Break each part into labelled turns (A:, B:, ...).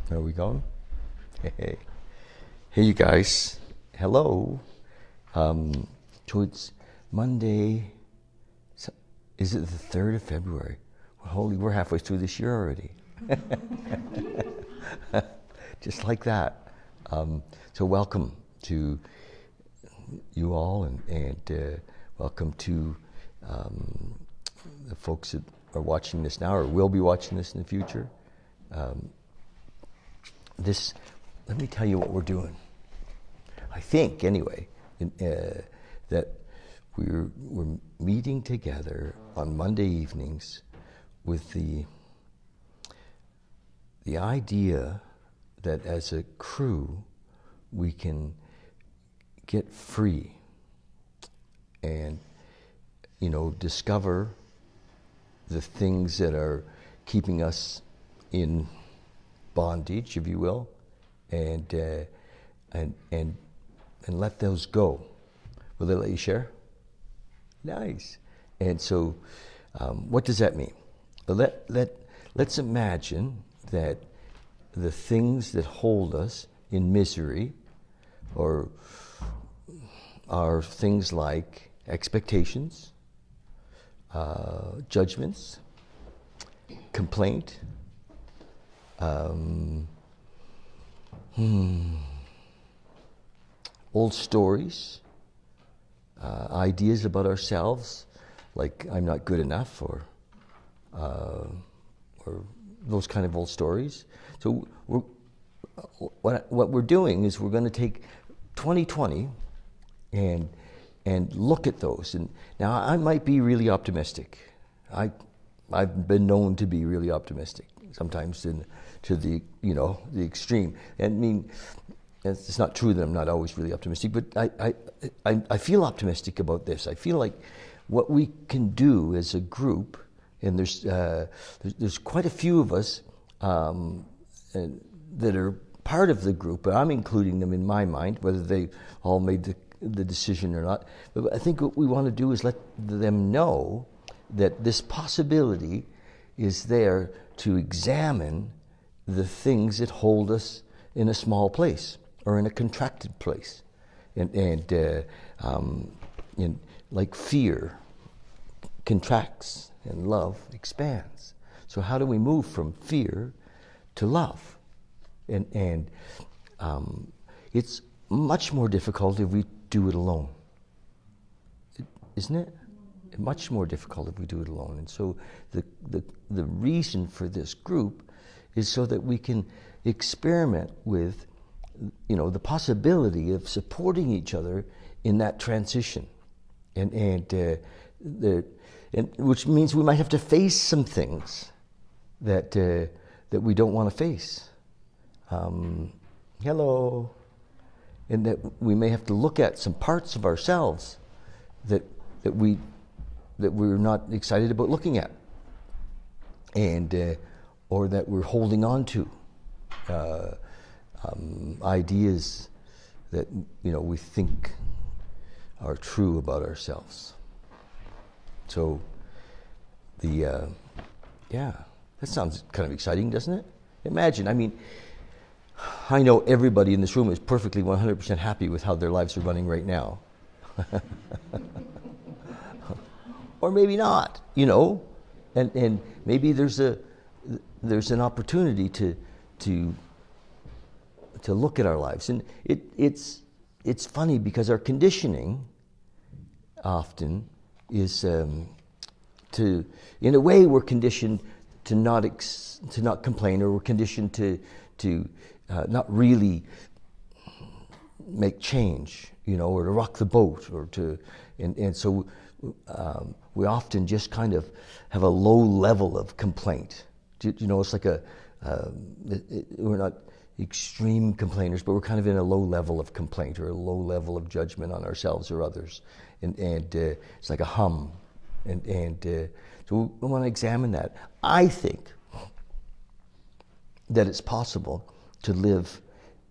A: There we go. Hey, hey, you guys. Hello. So it's Monday. Is it the 3rd of February? Holy, we're halfway through this year already. Just like that. So welcome to you all, and welcome to the folks that are watching this now or will be watching this in the future. Let me tell you what we're doing. I think, anyway, that we're meeting together on Monday evenings with the idea that as a crew we can get free and, discover the things that are keeping us in bondage, if you will, and let those go. Will they let you share? Nice. And so, what does that mean? Let's imagine that the things that hold us in misery, or are things like expectations, judgments, complaint, old stories, ideas about ourselves, like I'm not good enough, or those kind of old stories. So what we're doing is we're going to take 2020 and look at those. And now I might be really optimistic. I've been known to be really optimistic, sometimes to the extreme. And I mean, it's not true that I'm not always really optimistic, but I feel optimistic about this. I feel like what we can do as a group, and there's quite a few of us that are part of the group, but I'm including them in my mind, whether they all made the decision or not. But I think what we want to do is let them know that this possibility is there to examine the things that hold us in a small place or in a contracted place, and like fear contracts and love expands. So how do we move from fear to love? And it's much more difficult if we do it alone, isn't it? Much more difficult if we do it alone. And so the reason for this group is so that we can experiment with, the possibility of supporting each other in that transition, and which means we might have to face some things that we don't want to face. Hello. And that we may have to look at some parts of ourselves that we're not excited about looking at, and or that we're holding on to, ideas that we think are true about ourselves. So that sounds kind of exciting, doesn't it? Imagine, I know everybody in this room is perfectly 100% happy with how their lives are running right now. Or maybe not, and maybe there's an opportunity to look at our lives. And it's funny because our conditioning often is in a way we're conditioned to not complain, or we're conditioned to not really make change, or to rock the boat, or and so we often just kind of have a low level of complaint. It's like we're not extreme complainers, but we're kind of in a low level of complaint, or a low level of judgment on ourselves or others, and it's like a hum, and so we want to examine that. I think that it's possible to live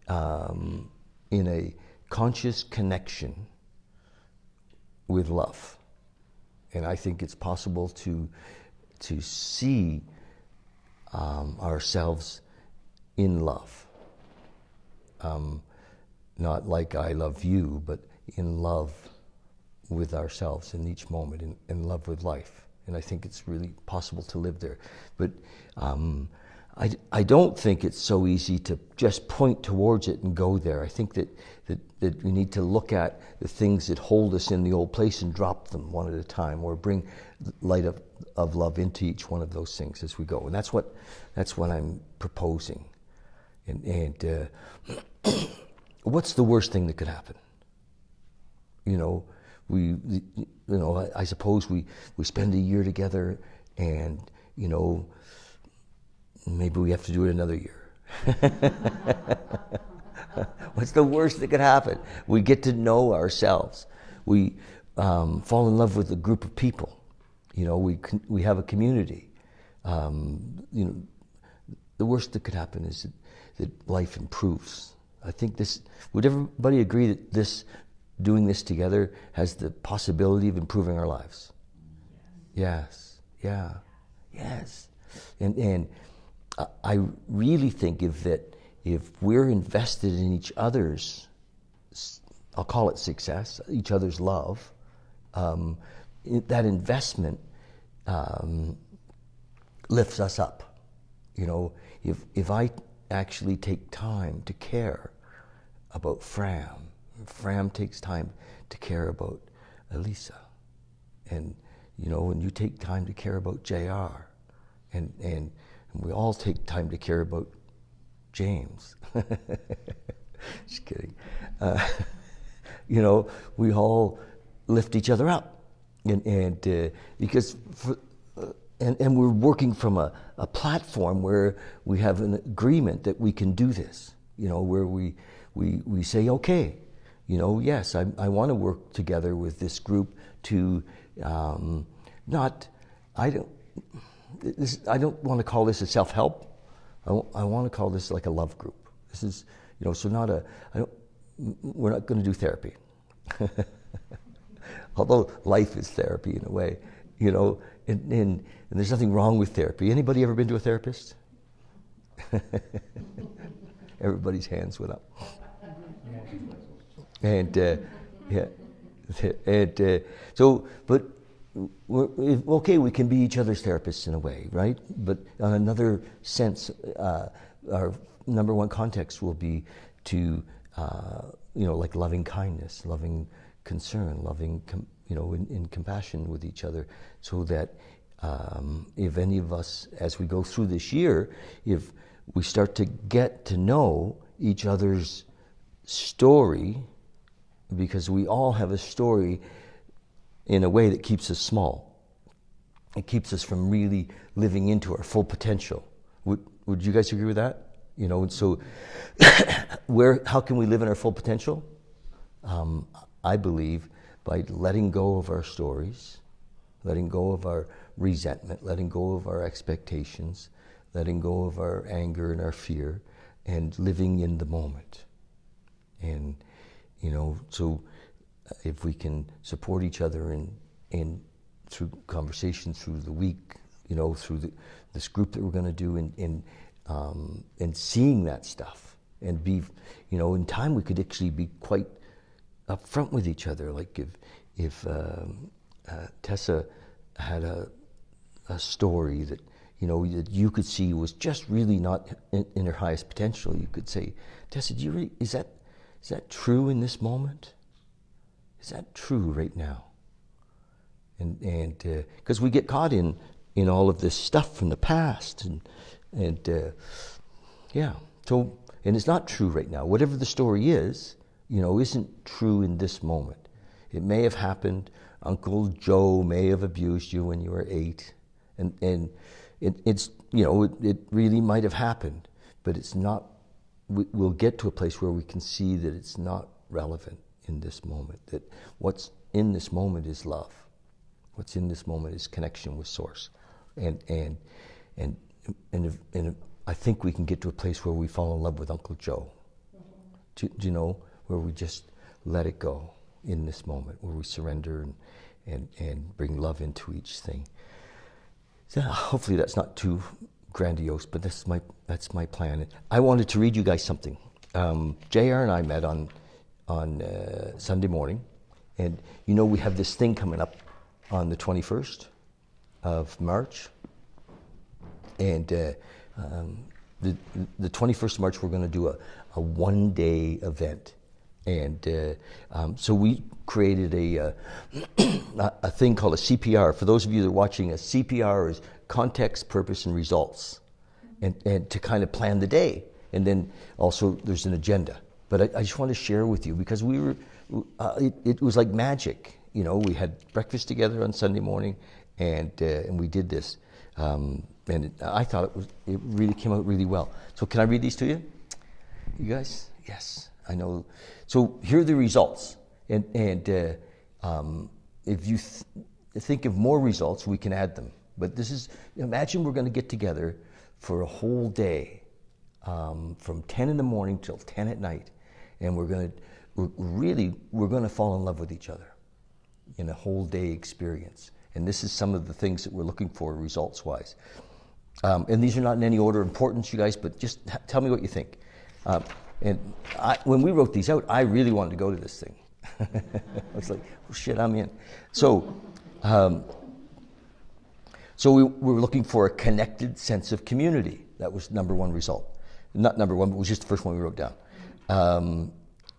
A: in a conscious connection with love. And I think it's possible to see ourselves in love. Not like I love you, but in love with ourselves in each moment, in love with life. And I think it's really possible to live there. But I don't think it's so easy to just point towards it and go there. I think that we need to look at the things that hold us in the old place and drop them one at a time, or bring light of love into each one of those things as we go. And that's what I'm proposing. And what's the worst thing that could happen? I suppose we spend a year together, and maybe we have to do it another year. What's the worst that could happen? We get to know ourselves. We fall in love with a group of people. We have a community. The worst that could happen is that life improves. I think would everybody agree that doing this together has the possibility of improving our lives? Yes. Yeah. Yes. And I really think if we're invested in each other's, I'll call it success, each other's love, that investment lifts us up. If I actually take time to care about Fram takes time to care about Elisa, and you take time to care about JR, and we all take time to care about James. Just kidding. We all lift each other up, and because and we're working from a platform where we have an agreement that we can do this. Where we say, okay, yes, I want to work together with this group to I don't want to call this a self-help. I want to call this like a love group. This is, so we're not going to do therapy. Although life is therapy in a way, and there's nothing wrong with therapy. Anybody ever been to a therapist? Everybody's hands went up. And but okay, we can be each other's therapists in a way, right? But on another sense, our number one context will be to, like loving kindness, loving concern, loving, in compassion with each other, so that if any of us, as we go through this year, if we start to get to know each other's story, because we all have a story in a way that keeps us small. It keeps us from really living into our full potential. Would you guys agree with that? And so how can we live in our full potential? I believe by letting go of our stories, letting go of our resentment, letting go of our expectations, letting go of our anger and our fear, and living in the moment. And so if we can support each other in through conversation, through the week, through this group that we're going to do, and seeing that stuff, and be, in time we could actually be quite upfront with each other. Like if Tessa had a story that that you could see was just really not in her highest potential, you could say, Tessa, is that true in this moment? Is that true right now? And because we get caught in all of this stuff from the past, and so, and it's not true right now. Whatever the story is, isn't true in this moment. It may have happened. Uncle Joe may have abused you when you were 8, and it's it really might have happened, but it's not. We'll get to a place where we can see that it's not relevant in this moment, that what's in this moment is love. What's in this moment is connection with Source. And I think we can get to a place where we fall in love with Uncle Joe. Do you know, where we just let it go in this moment, where we surrender and bring love into each thing. So hopefully that's not too grandiose, but that's my plan. I wanted to read you guys something. JR and I met on Sunday morning, and we have this thing coming up on the 21st of March, and the 21st of March we're going to do a one-day event, and so we created a thing called a CPR. For those of you that are watching, a CPR is context, purpose, and results, and to kind of plan the day. And then also there's an agenda. But I just want to share with you, because it was like magic. We had breakfast together on Sunday morning, and we did this. And I thought it really came out really well. So can I read these to you? You guys? Yes, I know. So here are the results. And if you think of more results, we can add them. But imagine we're going to get together for a whole day, from 10 in the morning till 10 at night. And we're going to fall in love with each other in a whole day experience. And this is some of the things that we're looking for results-wise. And these are not in any order of importance, you guys, but just tell me what you think. When we wrote these out, I really wanted to go to this thing. I was like, oh, shit, I'm in. So we were looking for a connected sense of community. That was number one result. Not number one, but it was just the first one we wrote down.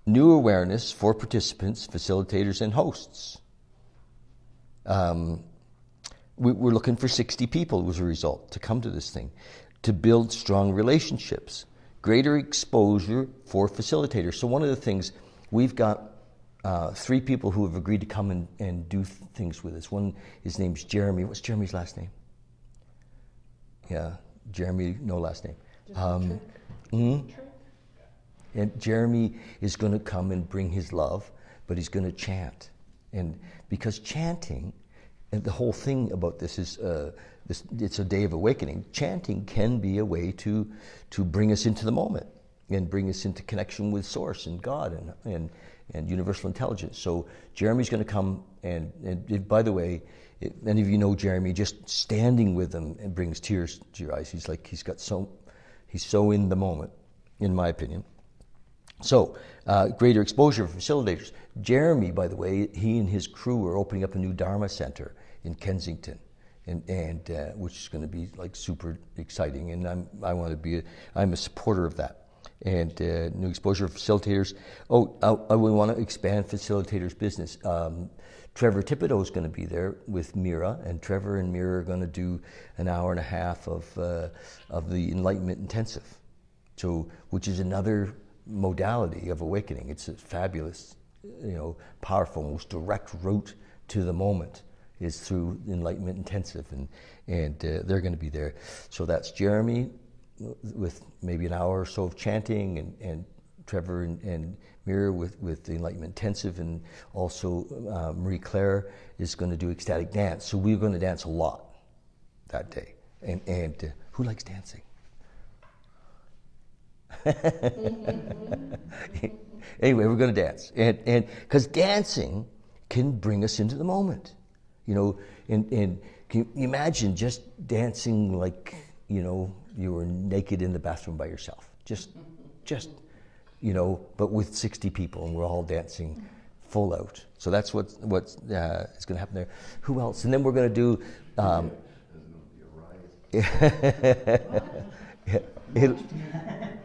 A: New awareness for participants, facilitators, and hosts. We're looking for 60 people was a result to come to this thing. To build strong relationships. Greater exposure for facilitators. So one of the things, we've got 3 people who have agreed to come and do things with us. One, his name's Jeremy. What's Jeremy's last name? Yeah, Jeremy, no last name. And Jeremy is going to come and bring his love, but he's going to chant. And because chanting, and the whole thing about this is, it's a day of awakening. Chanting can be a way to bring us into the moment and bring us into connection with Source and God and universal intelligence. So Jeremy's going to come, and by the way, if any of you know Jeremy, just standing with him and brings tears to your eyes. He's so in the moment, in my opinion. So, greater exposure for facilitators. Jeremy, by the way, he and his crew are opening up a new Dharma center in Kensington, and which is going to be like super exciting. And I'm a supporter of that. And new exposure for facilitators. We want to expand facilitators' business. Trevor Thibodeau is going to be there with Mira, and Trevor and Mira are going to do an hour and a half of the Enlightenment Intensive. So, which is another modality of awakening. It's a fabulous, powerful, most direct route to the moment is through Enlightenment Intensive, and they're going to be there. So that's Jeremy with maybe an hour or so of chanting, and Trevor and Mira with the Enlightenment Intensive, and also Marie Claire is going to do ecstatic dance. So we're going to dance a lot that day. And who likes dancing? Anyway, we're going to dance, and because dancing can bring us into the moment, and can you imagine just dancing like you were naked in the bathroom by yourself, just but with 60 people, and we're all dancing full out. So that's what's is going to happen there. Who else? And then we're going to do.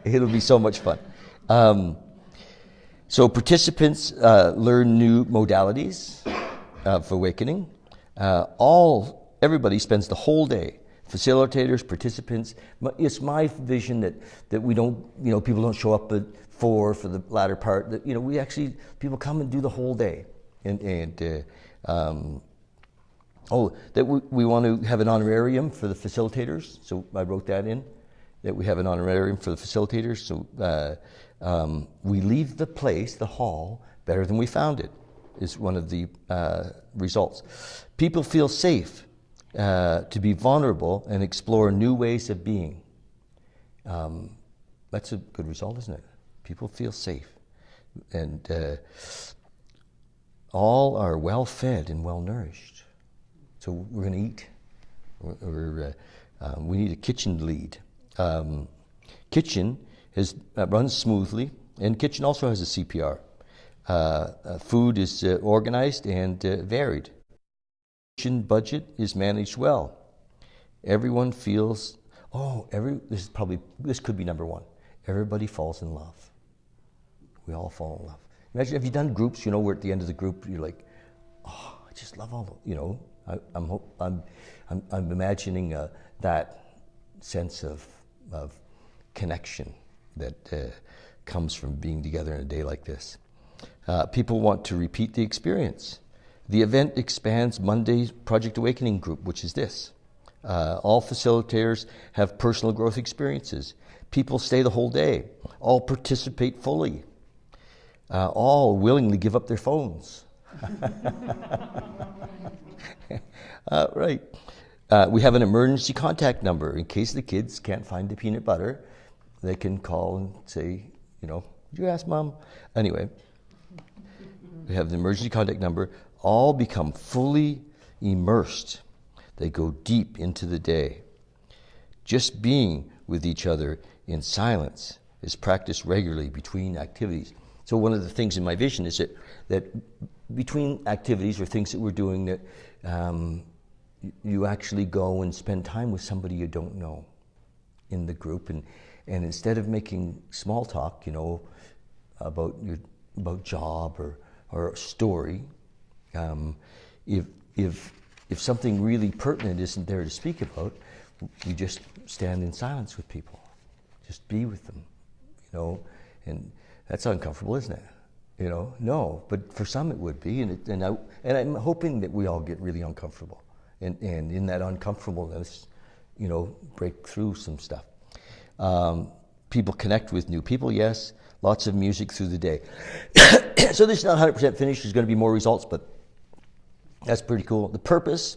A: It'll be so much fun. So participants learn new modalities of awakening. Everybody spends the whole day. Facilitators, participants. It's my vision that we don't, people don't show up at 4 for the latter part. That we actually, people come and do the whole day, that we want to have an honorarium for the facilitators. So I wrote that in, that we have an honorarium for the facilitators. So we leave the place, the hall, better than we found it, is one of the results. People feel safe to be vulnerable and explore new ways of being. That's a good result, isn't it? People feel safe. And all are well fed and well nourished. So we're going to eat. We need a kitchen lead. Kitchen runs smoothly, and kitchen also has a CPR. Food is organized and varied. Kitchen budget is managed well. Everyone feels, this could be number one. Everybody falls in love. We all fall in love. Imagine, have you done groups, where at the end of the group, you're like, oh, I just love all the, I'm imagining that sense of connection that comes from being together in a day like this. People want to repeat the experience. The event expands Monday's Project Awakening group, which is this. All facilitators have personal growth experiences. People stay the whole day. All participate fully. All willingly give up their phones. Right. We have an emergency contact number. In case the kids can't find the peanut butter, they can call and say, did you ask Mom? Anyway, we have the emergency contact number. All become fully immersed. They go deep into the day. Just being with each other in silence is practiced regularly between activities. So one of the things in my vision is that between activities or things that we're doing, that you actually go and spend time with somebody you don't know in the group, and instead of making small talk, about job or a story, if something really pertinent isn't there to speak about, you just stand in silence with people, just be with them, and that's uncomfortable, isn't it? No, but for some it would be, and I'm hoping that we all get really uncomfortable, and in that uncomfortableness, break through some stuff. People connect with new people, yes. Lots of music through the day. So this is not 100% finished. There's going to be more results, but that's pretty cool. The purpose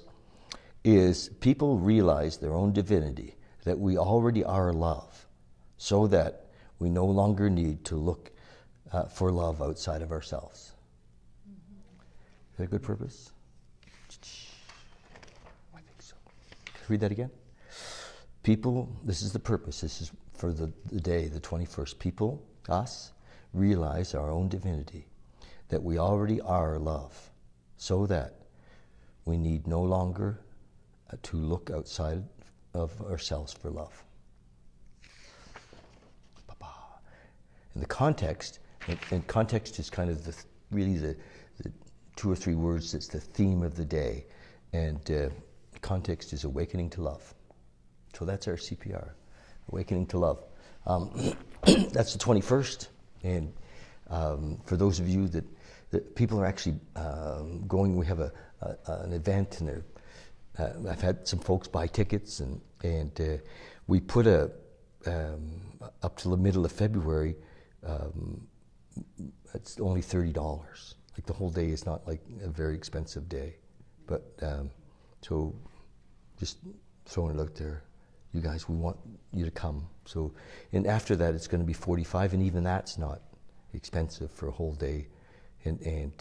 A: is people realize their own divinity, that we already are love, so that we no longer need to look for love outside of ourselves. Is that a good purpose? I think so. Read that again. People, this is the purpose. This is for the day, the 21st. People, us, realize our own divinity, that we already are love, so that we need no longer to look outside of ourselves for love. And the context, and context is kind of really the 2 or 3 words that's the theme of the day, and context is awakening to love. So that's our CPR, awakening to love. That's the 21st, and for those of you that people are actually going, we have an event, and I've had some folks buy tickets, and we put up to the middle of February, it's only $30. Like the whole day is not like a very expensive day, but so just throwing it out there. You guys, we want you to come. So, and after that, it's going to be $45, and even that's not expensive for a whole day. And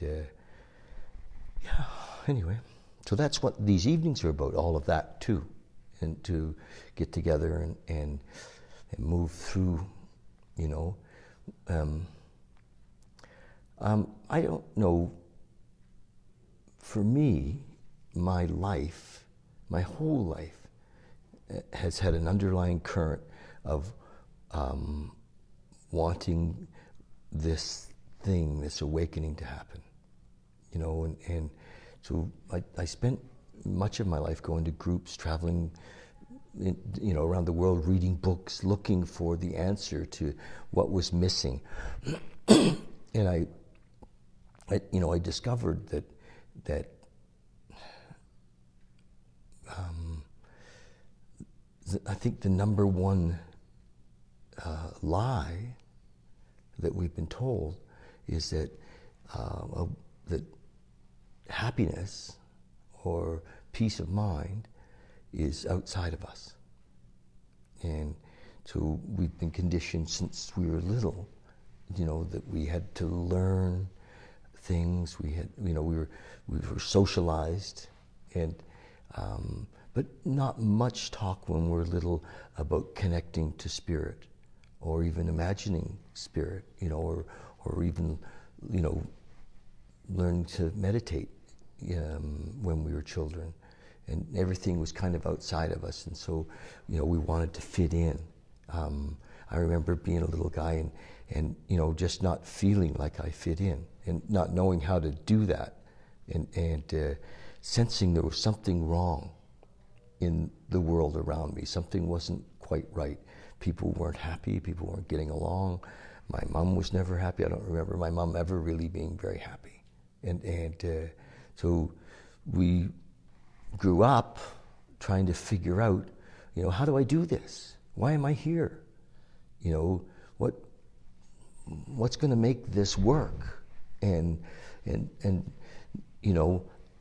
A: yeah, anyway, so that's what these evenings are about, all of that too, and to get together and move through, I don't know, for me, my life, my whole life, has had an underlying current of wanting this thing, this awakening to happen, and so I spent much of my life going to groups, traveling, around the world, reading books, looking for the answer to what was missing, and I discovered that I think the number one lie that we've been told is that happiness or peace of mind is outside of us. And so we've been conditioned since we were little, that we had to learn things. We had, we were socialized, and but not much talk when we're little about connecting to spirit, or even imagining spirit, or even, learning to meditate when we were children. And everything was kind of outside of us, and so, we wanted to fit in. I remember being a little guy and just not feeling like I fit in, and not knowing how to do that, and sensing there was something wrong in the world around me. Something wasn't quite right. People weren't happy. People weren't getting along. My mom was never happy. I don't remember my mom ever really being very happy. And so we grew up trying to figure out, how do I do this? Why am I here? What's going to make this work? And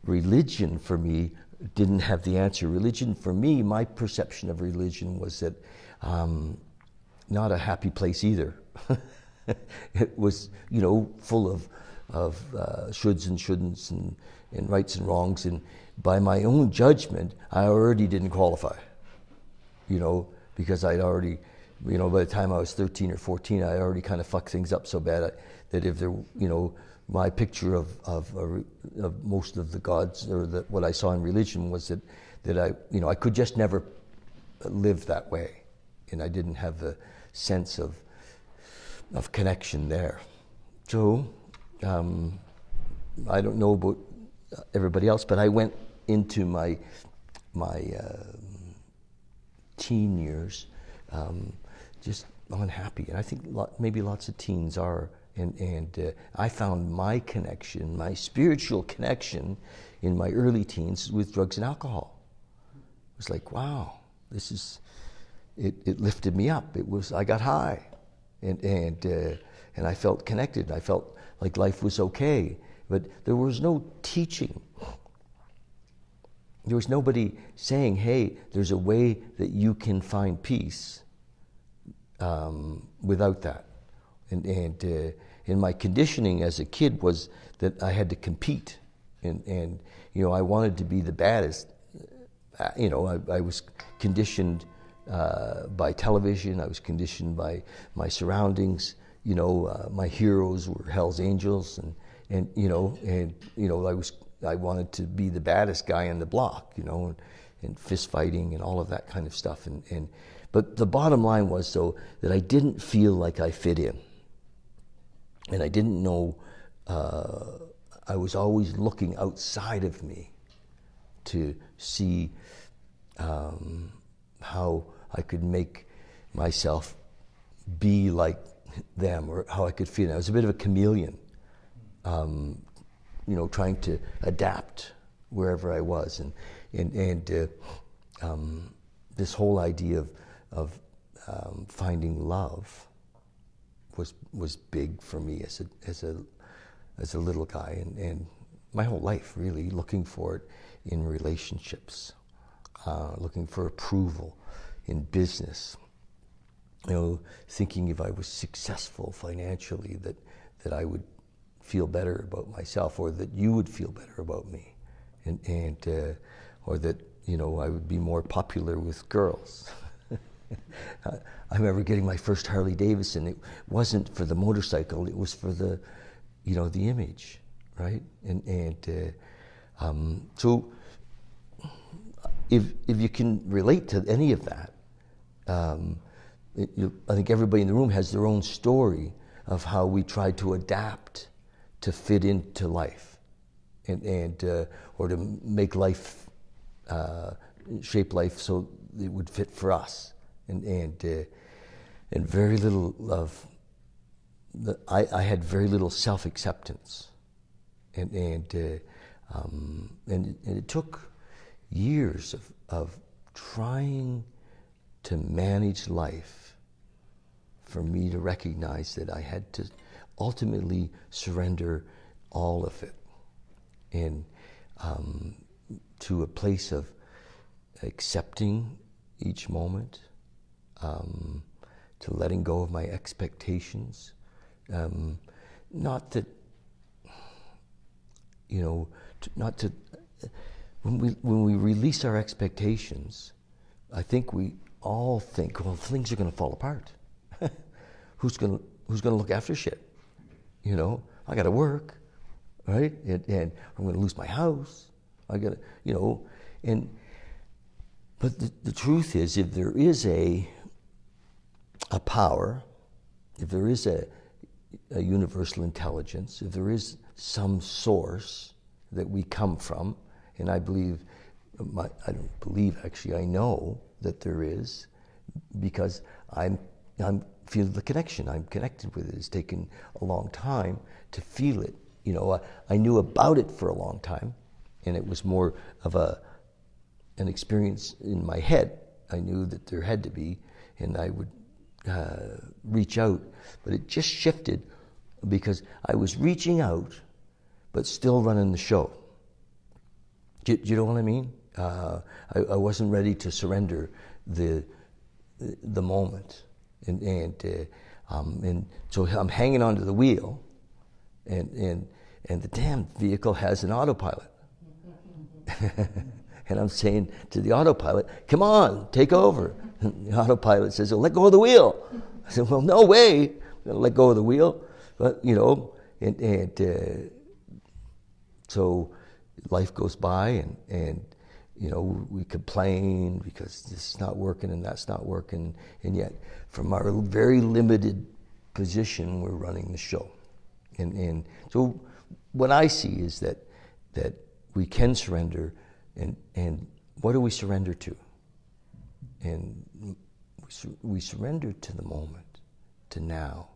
A: religion for me didn't have the answer. Religion for me, my perception of religion was that not a happy place either. It was, full of shoulds and shouldn'ts and rights and wrongs. And by my own judgment, I already didn't qualify, because I'd already, by the time I was 13 or 14, I already kind of fucked things up so bad that if there, my picture of most of the gods, or what I saw in religion, was that I could just never live that way, and I didn't have the sense of connection there. So I don't know about everybody else, but I went into my teen years just unhappy, and I think maybe lots of teens are. And I found my connection, my spiritual connection, in my early teens with drugs and alcohol. It was like, wow, it lifted me up. I got high, and I felt connected. I felt like life was okay, but there was no teaching. There was nobody saying, hey, there's a way that you can find peace without that. And my conditioning as a kid was that I had to compete, and I wanted to be the baddest. I was conditioned by television. I was conditioned by my surroundings. My heroes were Hell's Angels, and I wanted to be the baddest guy on the block, and fist fighting and all of that kind of stuff. But the bottom line was, though, that I didn't feel like I fit in. And I didn't know, I was always looking outside of me to see how I could make myself be like them, or how I could fit in. I was a bit of a chameleon, trying to adapt wherever I was. And this whole idea of finding love was big for me as a little guy, and my whole life really looking for it in relationships, looking for approval in business, thinking if I was successful financially that I would feel better about myself, or that you would feel better about me, and or that I would be more popular with girls. I remember getting my first Harley Davidson. It wasn't for the motorcycle; it was for the image, right? And so, if you can relate to any of that, I think everybody in the room has their own story of how we tried to adapt to fit into life, and or to make life, shape life so it would fit for us. And very little of I had very little self-acceptance, and it took years of trying to manage life for me to recognize that I had to ultimately surrender all of it, and to a place of accepting each moment, to letting go of my expectations. Not that, not to when we release our expectations, I think we all think, well, things are going to fall apart. Who's going to look after shit? You know, I got to work, right? And I'm going to lose my house. I got to, you know, but the truth is, if there is a power, if there is a universal intelligence, if there is some source that we come from, and I believe, I don't believe actually, I know that there is, because I'm feel the connection. I'm connected with it. It's taken a long time to feel it. You know, I knew about it for a long time, and it was more of an experience in my head. I knew that there had to be, and I would reach out, but it just shifted because I was reaching out, but still running the show. Do you know what I mean? I wasn't ready to surrender the moment, and so I'm hanging onto the wheel, and the damn vehicle has an autopilot, and I'm saying to the autopilot, "Come on, take over." And the autopilot says, "Oh, let go of the wheel." I said, "Well, no way, I'm gonna let go of the wheel." But you know, so life goes by, and you know, we complain because this is not working and that's not working, and yet from our very limited position, we're running the show. And so what I see is that we can surrender, and what do we surrender to? And we surrender to the moment, to now.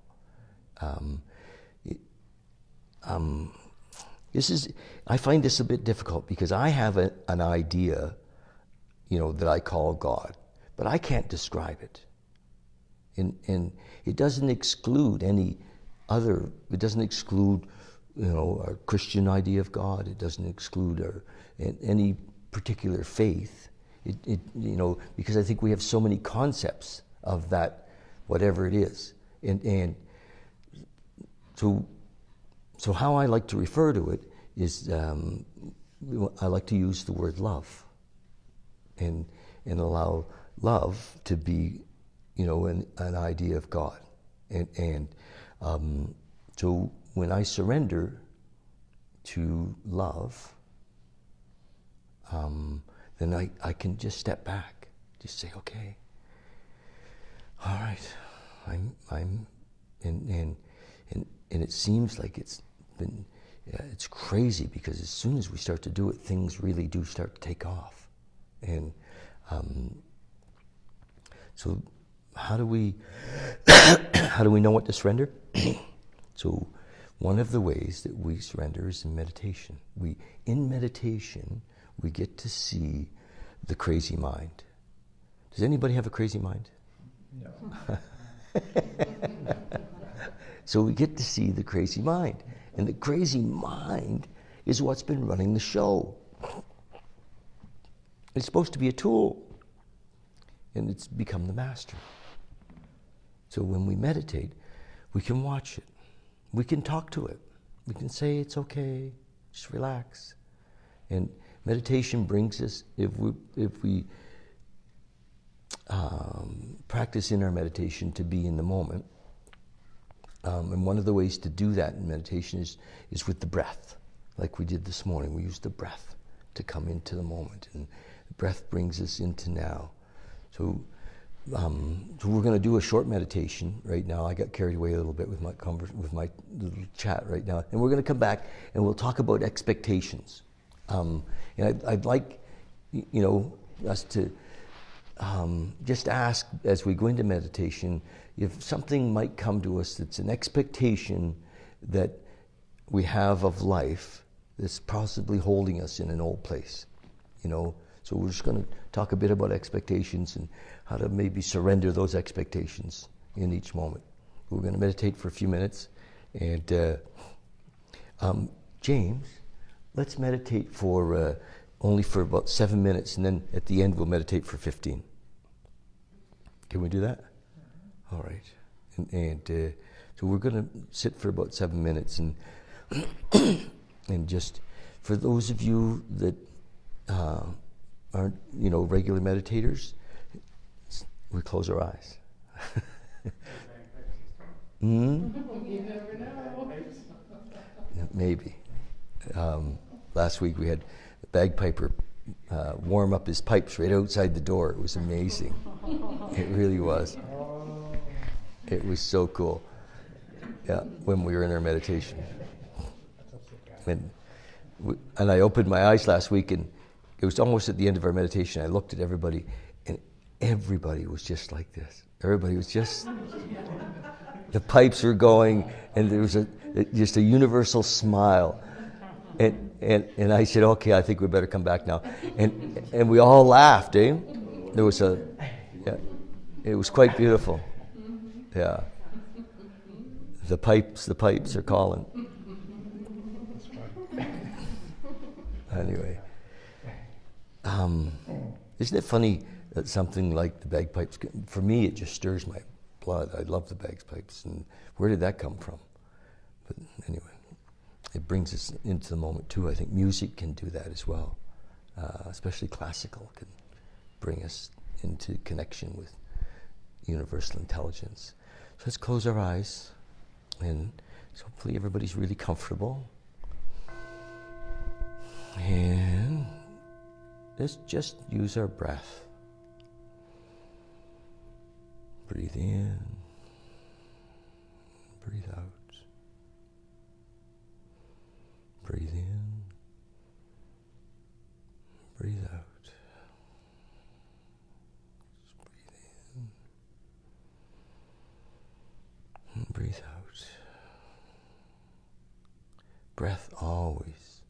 A: I find this a bit difficult because I have an idea, you know, that I call God, but I can't describe it. And it doesn't exclude any other, it doesn't exclude, you know, our Christian idea of God. It doesn't exclude any particular faith. It you know, because I think we have so many concepts of that, whatever it is. And so how I like to refer to it is, I like to use the word love, and allow love to be, you know, an idea of God. And so when I surrender to love, then I can just step back, just say, okay, all right, I'm and it seems like it's been, it's crazy, because as soon as we start to do it, things really do start to take off. And so how do we know what to surrender? So one of the ways that we surrender is in meditation. In meditation, we get to see the crazy mind. Does anybody have a crazy mind? No. So we get to see the crazy mind. And the crazy mind is what's been running the show. It's supposed to be a tool, and it's become the master. So when we meditate, we can watch it. We can talk to it. We can say, it's okay, just relax. And meditation brings us, if we practice in our meditation to be in the moment, and one of the ways to do that in meditation is with the breath. Like we did this morning, we used the breath to come into the moment, and the breath brings us into now. So we're going to do a short meditation right now. I got carried away a little bit with my little chat right now, and we're going to come back and we'll talk about expectations. And I'd like, you know, us to just ask as we go into meditation if something might come to us that's an expectation that we have of life that's possibly holding us in an old place, you know. So we're just going to talk a bit about expectations and how to maybe surrender those expectations in each moment. We're going to meditate for a few minutes, and James, let's meditate for only for about 7 minutes, and then at the end we'll meditate for 15. Can we do that? All right. And so we're going to sit for about 7 minutes, and and just for those of you that aren't, regular meditators, we close our eyes.
B: You never know.
A: Maybe. Last week we had the bagpiper warm up his pipes right outside the door. It was amazing. It really was. It was so cool. Yeah, when we were in our meditation. And I opened my eyes last week, and it was almost at the end of our meditation. I looked at everybody, and everybody was just like this. Everybody was just, the pipes were going, and there was just a universal smile. And I said, okay, I think we better come back now. And we all laughed, eh? There was it was quite beautiful. Yeah. The pipes are calling. Anyway. Isn't it funny that something like the bagpipes, for me, it just stirs my blood. I love the bagpipes. And where did that come from? But anyway, it brings us into the moment too. I think music can do that as well. Especially classical can bring us into connection with universal intelligence. So let's close our eyes, and so hopefully everybody's really comfortable. And let's just use our breath. Breathe in, breathe out. Breathe in, breathe out. Just breathe in and breathe out. Breath always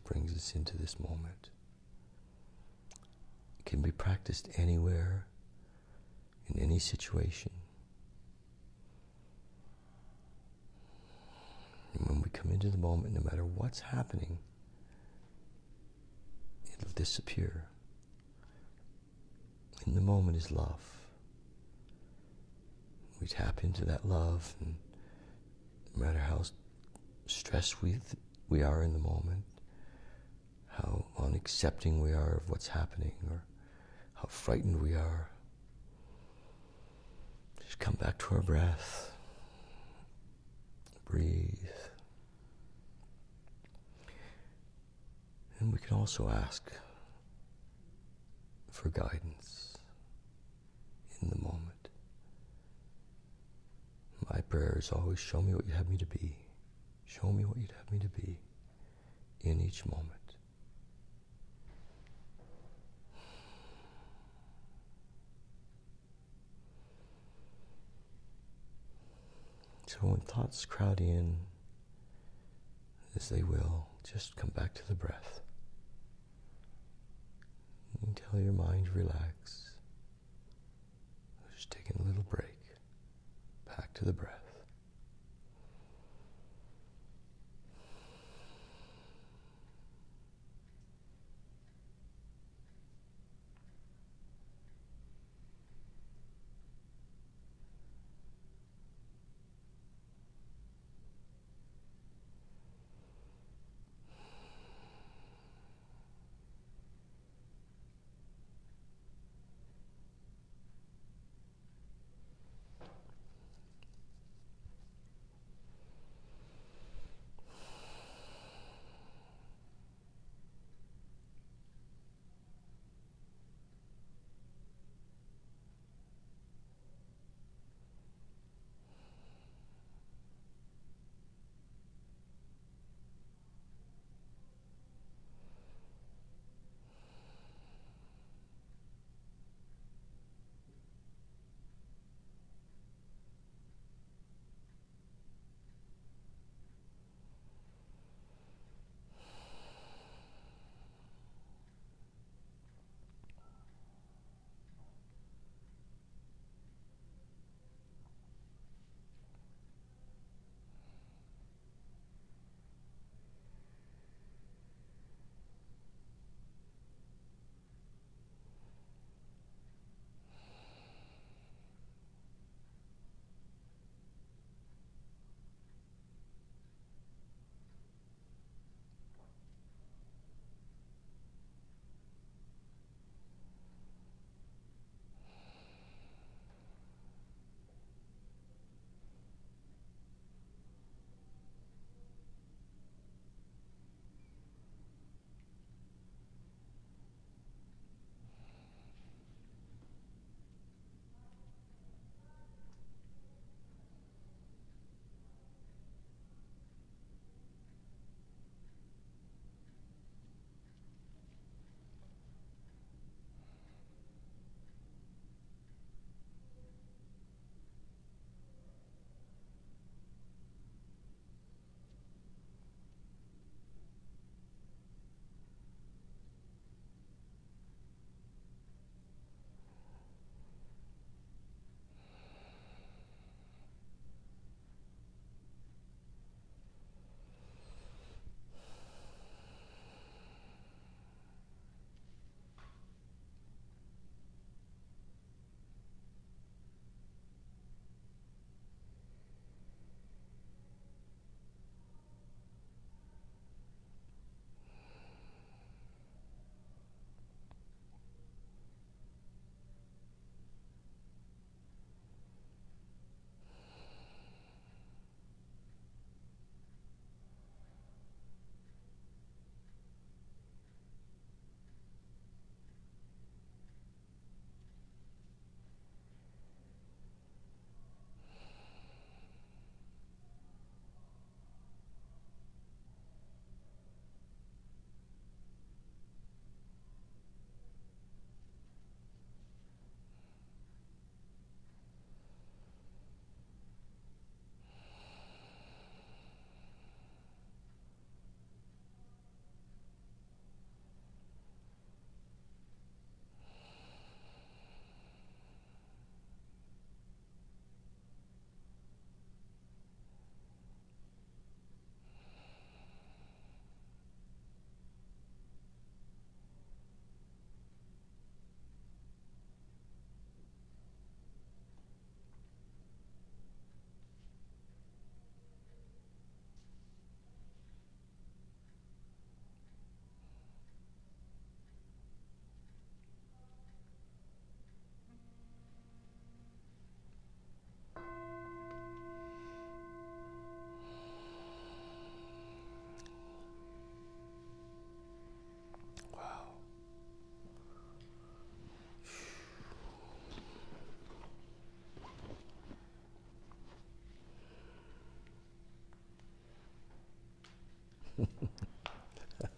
A: brings us into this moment. It can be practiced anywhere, in any situation. And when we come into the moment, no matter what's happening, it'll disappear. In the moment is love. We tap into that love, and no matter how stressed we are in the moment, how unaccepting we are of what's happening, or how frightened we are, just come back to our breath. Breathe. And we can also ask for guidance in the moment. My prayer is always, show me what you have me to be. Show me what you'd have me to be in each moment. So when thoughts crowd in, as they will, just come back to the breath. Until your mind relax. Just taking a little break. Back to the breath.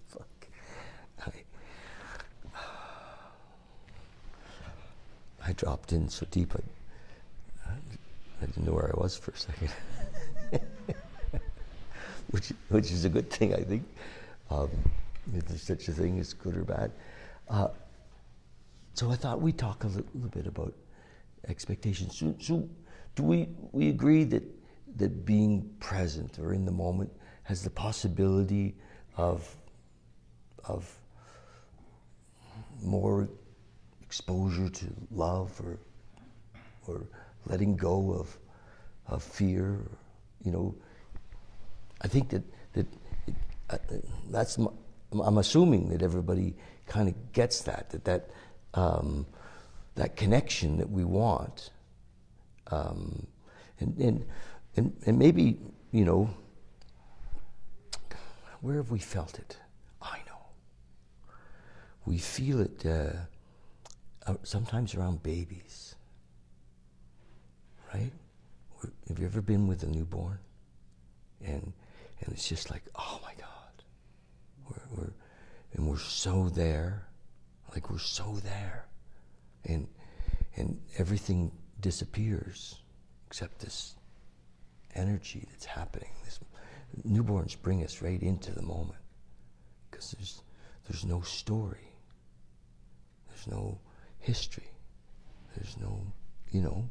A: Fuck. I dropped in so deep, I didn't know where I was for a second. which is a good thing, I think. If there's such a thing as good or bad. So I thought we'd talk a little bit about expectations. So do we agree that being present or in the moment has the possibility of more exposure to love or letting go of fear? You know, I think that's I'm assuming that everybody kind of gets that connection that we want, and maybe, you know, where have we felt it? I know we feel it sometimes around babies, right? Have you ever been with a newborn, and it's just like, oh my God, we're so there, like we're so there, and everything disappears except this energy that's happening. This newborns bring us right into the moment, because there's no story, there's no history, there's no, you know,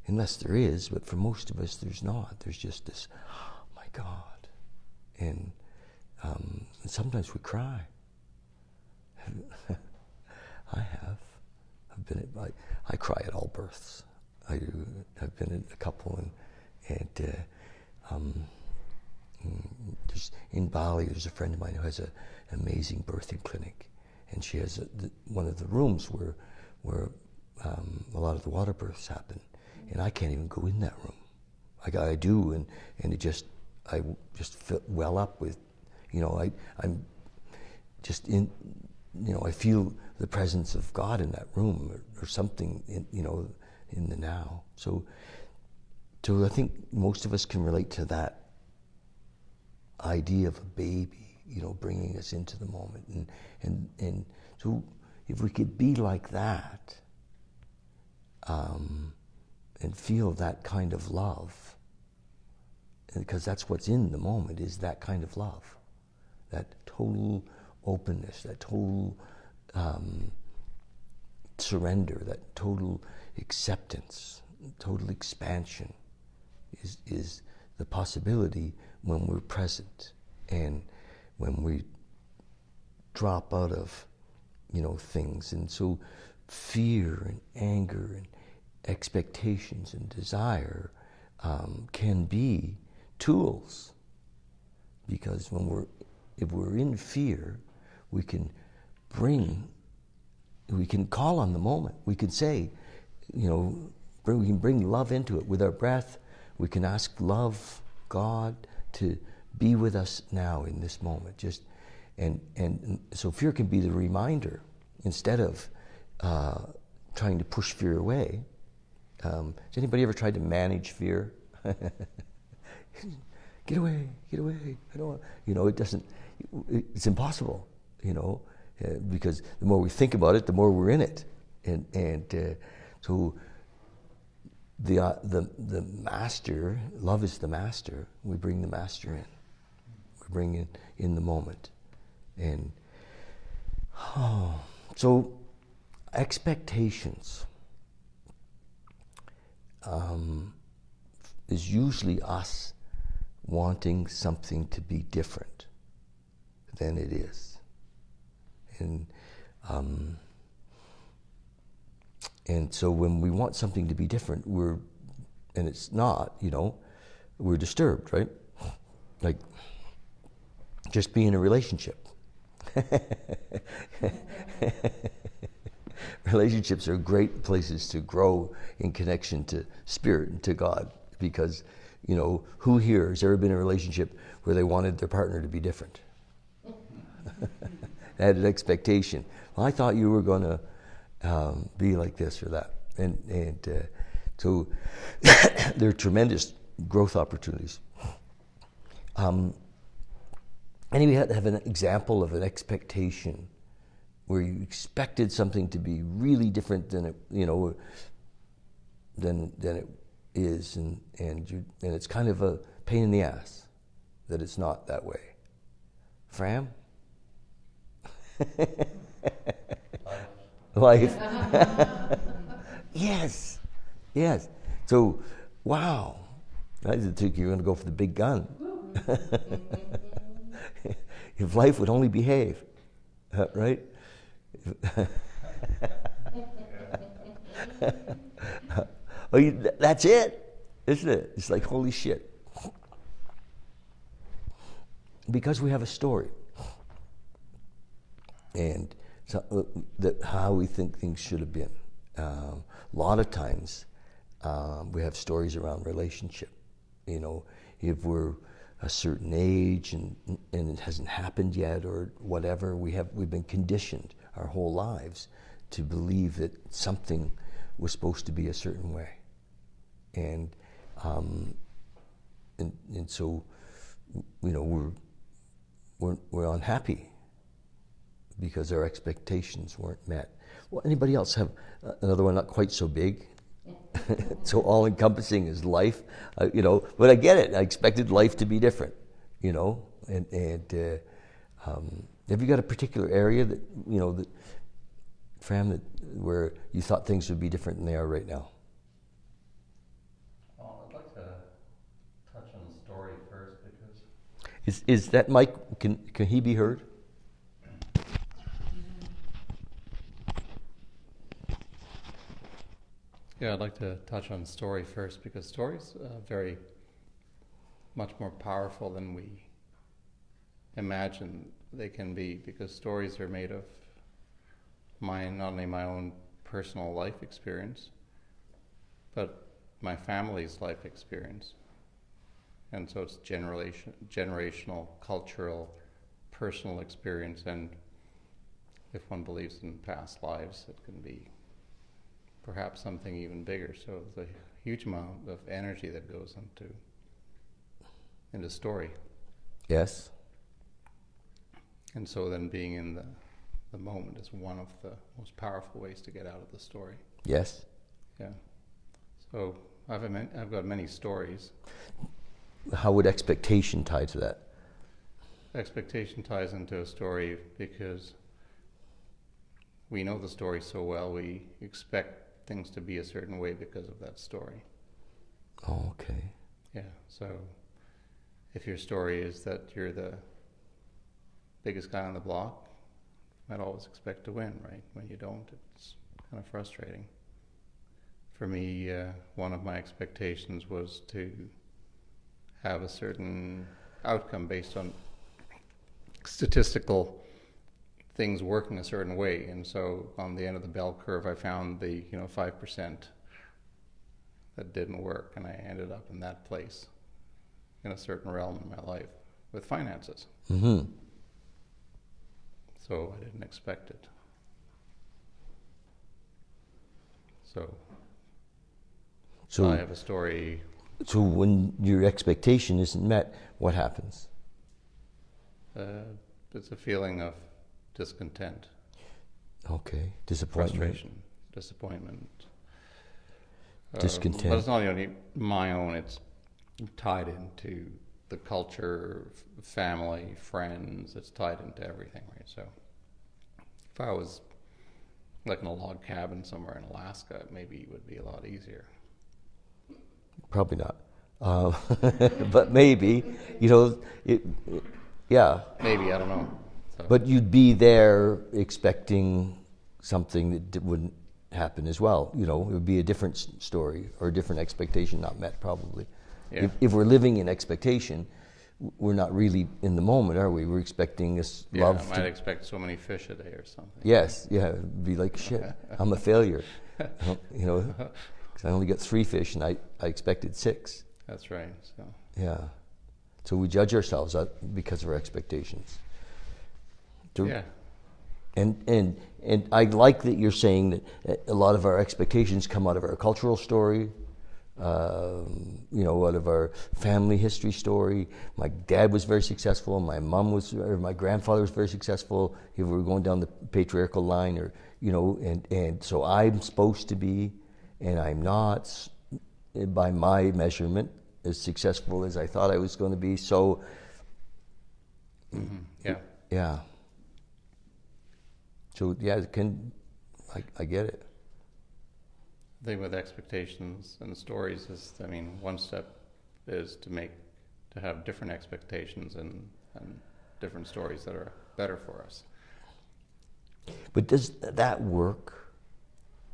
A: unless there is, but for most of us there's not. There's just this, oh my God, and sometimes we cry. I have. I cry at all births. I do. I've been in a couple, and just in Bali, there's a friend of mine who has an amazing birthing clinic, and she has one of the rooms where a lot of the water births happen, and I can't even go in that room. I do, and I just well up with, you know, I'm just in, you know, I feel the presence of God in that room, or something, you know, in the now. So I think most of us can relate to that idea of a baby, you know, bringing us into the moment, and so if we could be like that, and feel that kind of love, because that's what's in the moment, is that kind of love, that total openness, that total surrender, that total acceptance, total expansion is the possibility when we're present, and when we drop out of, you know, things. And so fear and anger and expectations and desire can be tools, because if we're in fear, we can call on the moment. We can say, you know, we can bring love into it with our breath. We can ask love, God, to be with us now in this moment. Just and so fear can be the reminder, instead of trying to push fear away. Has anybody ever tried to manage fear? Get away, I don't want, you know, it's impossible, you know, because the more we think about it, the more we're in it. And so the master, love is the master. We bring the master in. We bring it in the moment. And so expectations is usually us wanting something to be different than it is. And so when we want something to be different, and it's not, you know, we're disturbed, right? Like, just be in a relationship. Relationships are great places to grow in connection to spirit and to God, because, you know, who here has ever been in a relationship where they wanted their partner to be different? They had an expectation. Well, I thought you were going to be like this or that, and so there are tremendous growth opportunities. And we had to have an example of an expectation where you expected something to be really different than it, than it is, and it's kind of a pain in the ass that it's not that way. Fram? Life. Yes. So, wow. I didn't think you were going to go for the big gun. If life would only behave, right? That's it, isn't it? It's like, holy shit. Because we have a story. And so, how we think things should have been. A lot of times, we have stories around relationship. If we're a certain age and it hasn't happened yet or whatever, we've been conditioned our whole lives to believe that something was supposed to be a certain way, and so we're unhappy because our expectations weren't met. Well, anybody else have another one not quite so big? So all-encompassing is life, but I get it. I expected life to be different, and have you got a particular area that, Fram, where you thought things would be different than they are right now?
C: Well, I'd like to touch on the story first because...
A: Is that mic, can he be heard?
C: Yeah, I'd like to touch on story first because stories are very much more powerful than we imagine they can be, because stories are made of not only my own personal life experience, but my family's life experience. And so it's generational, cultural, personal experience, and if one believes in past lives, it can be perhaps something even bigger. So there's a huge amount of energy that goes into story.
A: Yes.
C: And so then being in the moment is one of the most powerful ways to get out of the story.
A: Yes.
C: Yeah. So I've got many stories.
A: How would expectation tie to that?
C: Expectation ties into a story because we know the story so well, we expect things to be a certain way because of that story.
A: Oh, okay.
C: Yeah, so if your story is that you're the biggest guy on the block, you might always expect to win, right? When you don't, it's kind of frustrating. For me, one of my expectations was to have a certain outcome based on statistical things working a certain way, and so on the end of the bell curve I found the 5% that didn't work, and I ended up in that place in a certain realm in my life with finances.
A: Mm-hmm.
C: So I didn't expect it. So I have a story.
A: So when your expectation isn't met, what happens?
C: It's a feeling of discontent.
A: Okay. Disappointment.
C: Frustration. Disappointment.
A: Discontent.
C: But it's not only my own, it's tied into the culture, family, friends, it's tied into everything, right? So if I was like in a log cabin somewhere in Alaska, maybe it would be a lot easier.
A: Probably not. But maybe, yeah.
C: Maybe, I don't know. So.
A: But you'd be there expecting something that wouldn't happen as well. It would be a different story or a different expectation not met, probably.
C: Yeah.
A: If we're living in expectation, we're not really in the moment, are we? We're expecting this love.
C: I might expect so many fish a day or something.
A: Yes, yeah, it'd be like, shit, I'm a failure. Because I only got 3 fish and I expected 6.
C: That's right. So.
A: Yeah. So we judge ourselves because of our expectations.
C: Yeah.
A: And I like that you're saying that a lot of our expectations come out of our cultural story, out of our family history story. My dad was very successful. My grandfather was very successful. If we were going down the patriarchal line, or and so I'm supposed to be, and I'm not, by my measurement, as successful as I thought I was going to be. So, yeah. So yeah, I get it.
C: The thing with expectations and stories is, one step is to have different expectations and different stories that are better for us.
A: But does that work?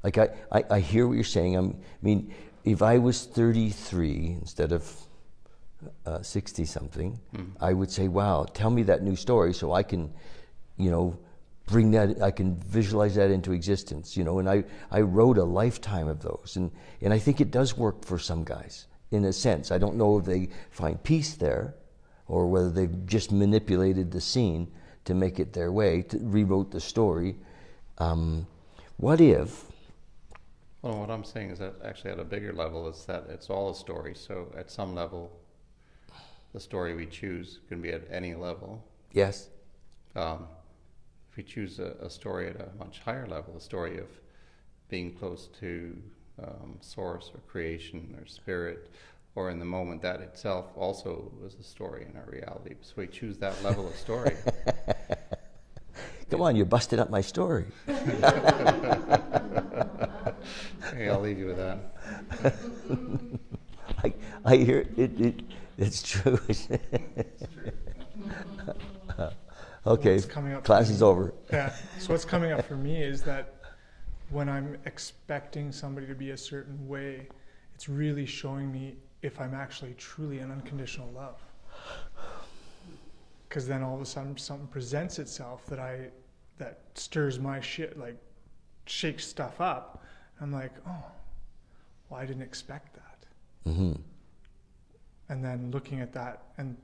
A: Like I hear what you're saying. If I was 33 instead of 60 something, I would say, wow, tell me that new story so I can, bring that, I can visualize that into existence, and I wrote a lifetime of those. And I think it does work for some guys, in a sense. I don't know if they find peace there, or whether they've just manipulated the scene to make it their way, rewrote the story. What if...
C: Well, what I'm saying is that actually at a bigger level is that it's all a story. So at some level, the story we choose can be at any level.
A: Yes.
C: If we choose a story at a much higher level, a story of being close to source or creation or spirit, or in the moment, that itself also was a story in our reality. So we choose that level of story.
A: Come on, you busted up my story.
C: Okay, I'll leave you with that.
A: I hear it. It's true. Okay, class is over.
B: Yeah. So what's coming up for me is that when I'm expecting somebody to be a certain way, it's really showing me if I'm actually truly in unconditional love. Because then all of a sudden something presents itself that stirs my shit, like shakes stuff up. I'm like, oh, well, I didn't expect that.
A: Mm-hmm.
B: And then looking at that and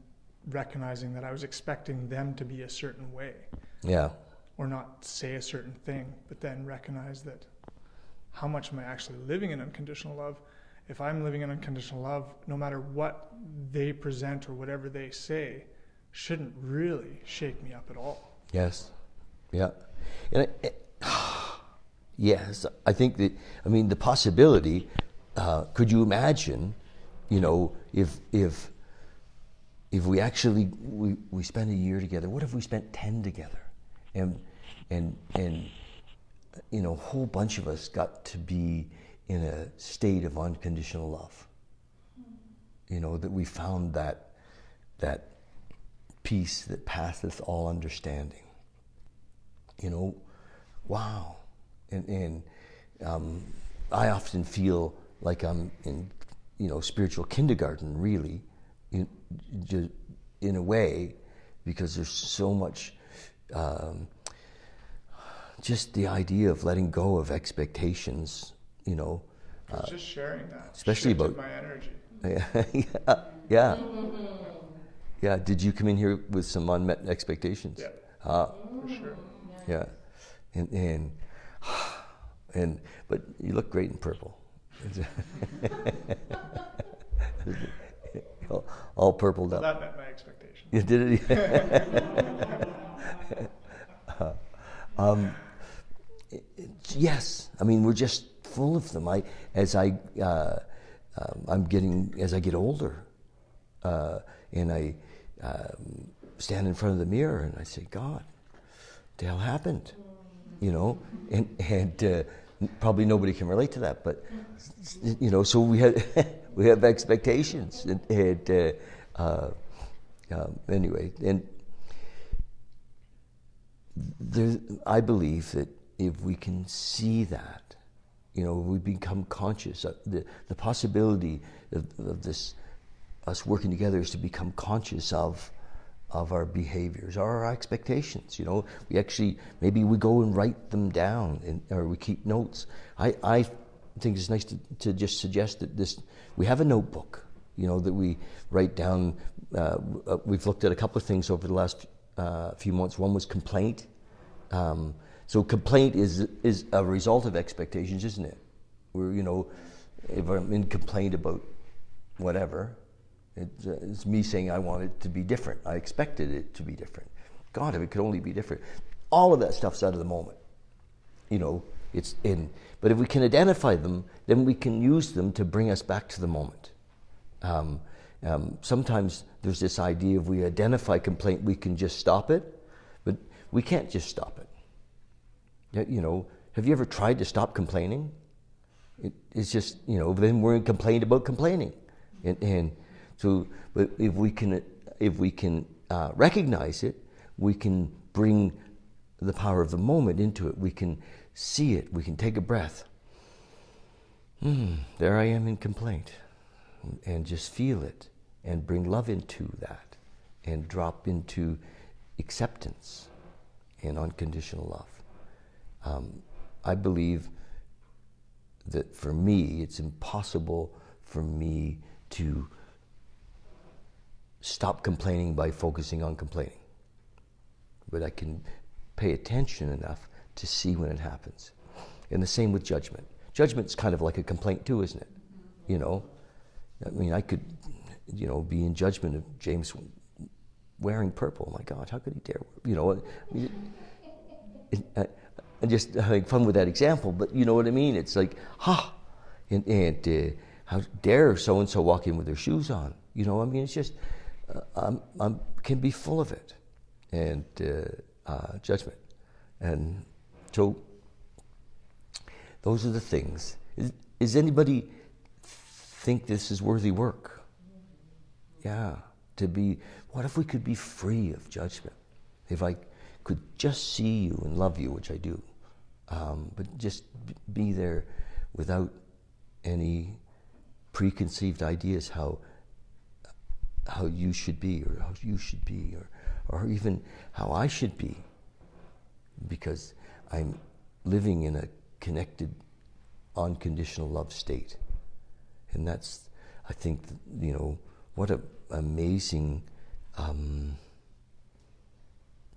B: recognizing that I was expecting them to be a certain way.
A: Yeah.
B: Or not say a certain thing, but then recognize that how much am I actually living in unconditional love? If I'm living in unconditional love, no matter what they present or whatever they say, shouldn't really shake me up at all.
A: Yes. Yeah. And yes, I think that, the possibility, could you imagine, if we actually, we spend a year together, what if we spent 10 together? And a whole bunch of us got to be in a state of unconditional love. That we found that peace that passeth all understanding. Wow. And I often feel like I'm in, spiritual kindergarten, really, in a way, because there's so much, just the idea of letting go of expectations,
B: Just sharing that,
A: especially
B: shifted
A: about
B: my energy.
A: Yeah. Yeah. Did you come in here with some unmet expectations?
B: Yeah. For sure.
A: Yeah. And but you look great in purple. All purpled up.
B: That met my expectations.
A: You did it. Yes, we're just full of them. As I get older, and I stand in front of the mirror and I say, God, what the hell happened? And probably nobody can relate to that, but so we have expectations, and anyway, and I believe that if we can see that, we become conscious of the possibility of this, us working together, is to become conscious of our behaviors or our expectations. We actually, maybe we go and write them down, or we keep notes. I think it's nice to just suggest that we have a notebook, that we write down. We've looked at a couple of things over the last few months. One was complaint. So complaint is a result of expectations, isn't it? We're, If I'm in complaint about whatever, it's me saying I want it to be different. I expected it to be different. God, if it could only be different. All of that stuff's out of the moment. You know, it's in. But if we can identify them, then we can use them to bring us back to the moment. Sometimes there's this idea if we identify complaint, we can just stop it, but we can't just stop it. You know, have you ever tried to stop complaining? It's just, you know, then we're complained about complaining. And so, but if we can recognize it, we can bring the power of the moment into it. We can see it. We can take a breath. There I am in complaint. And just feel it. And bring love into that. And drop into acceptance and unconditional love. I believe that for me, it's impossible for me to stop complaining by focusing on complaining. But I can pay attention enough to see when it happens. And the same with judgment. Judgment's kind of like a complaint too, isn't it? You know, I mean, I could, you know, be in judgment of James wearing purple. Oh my God, how could he dare? You know, I'm just having fun with that example, but you know what I mean? It's like, and how dare so-and-so walk in with their shoes on? You know, I mean, it's just, can be full of it. And judgment. And so, those are the things. Is anybody think this is worthy work? Yeah. To be, what if we could be free of judgment? If I could just see you and love you, which I do, but just be there without any preconceived ideas how you should be, or how you should be, or even how I should be, because I'm living in a connected, unconditional love state. And that's, I think, you know, what an amazing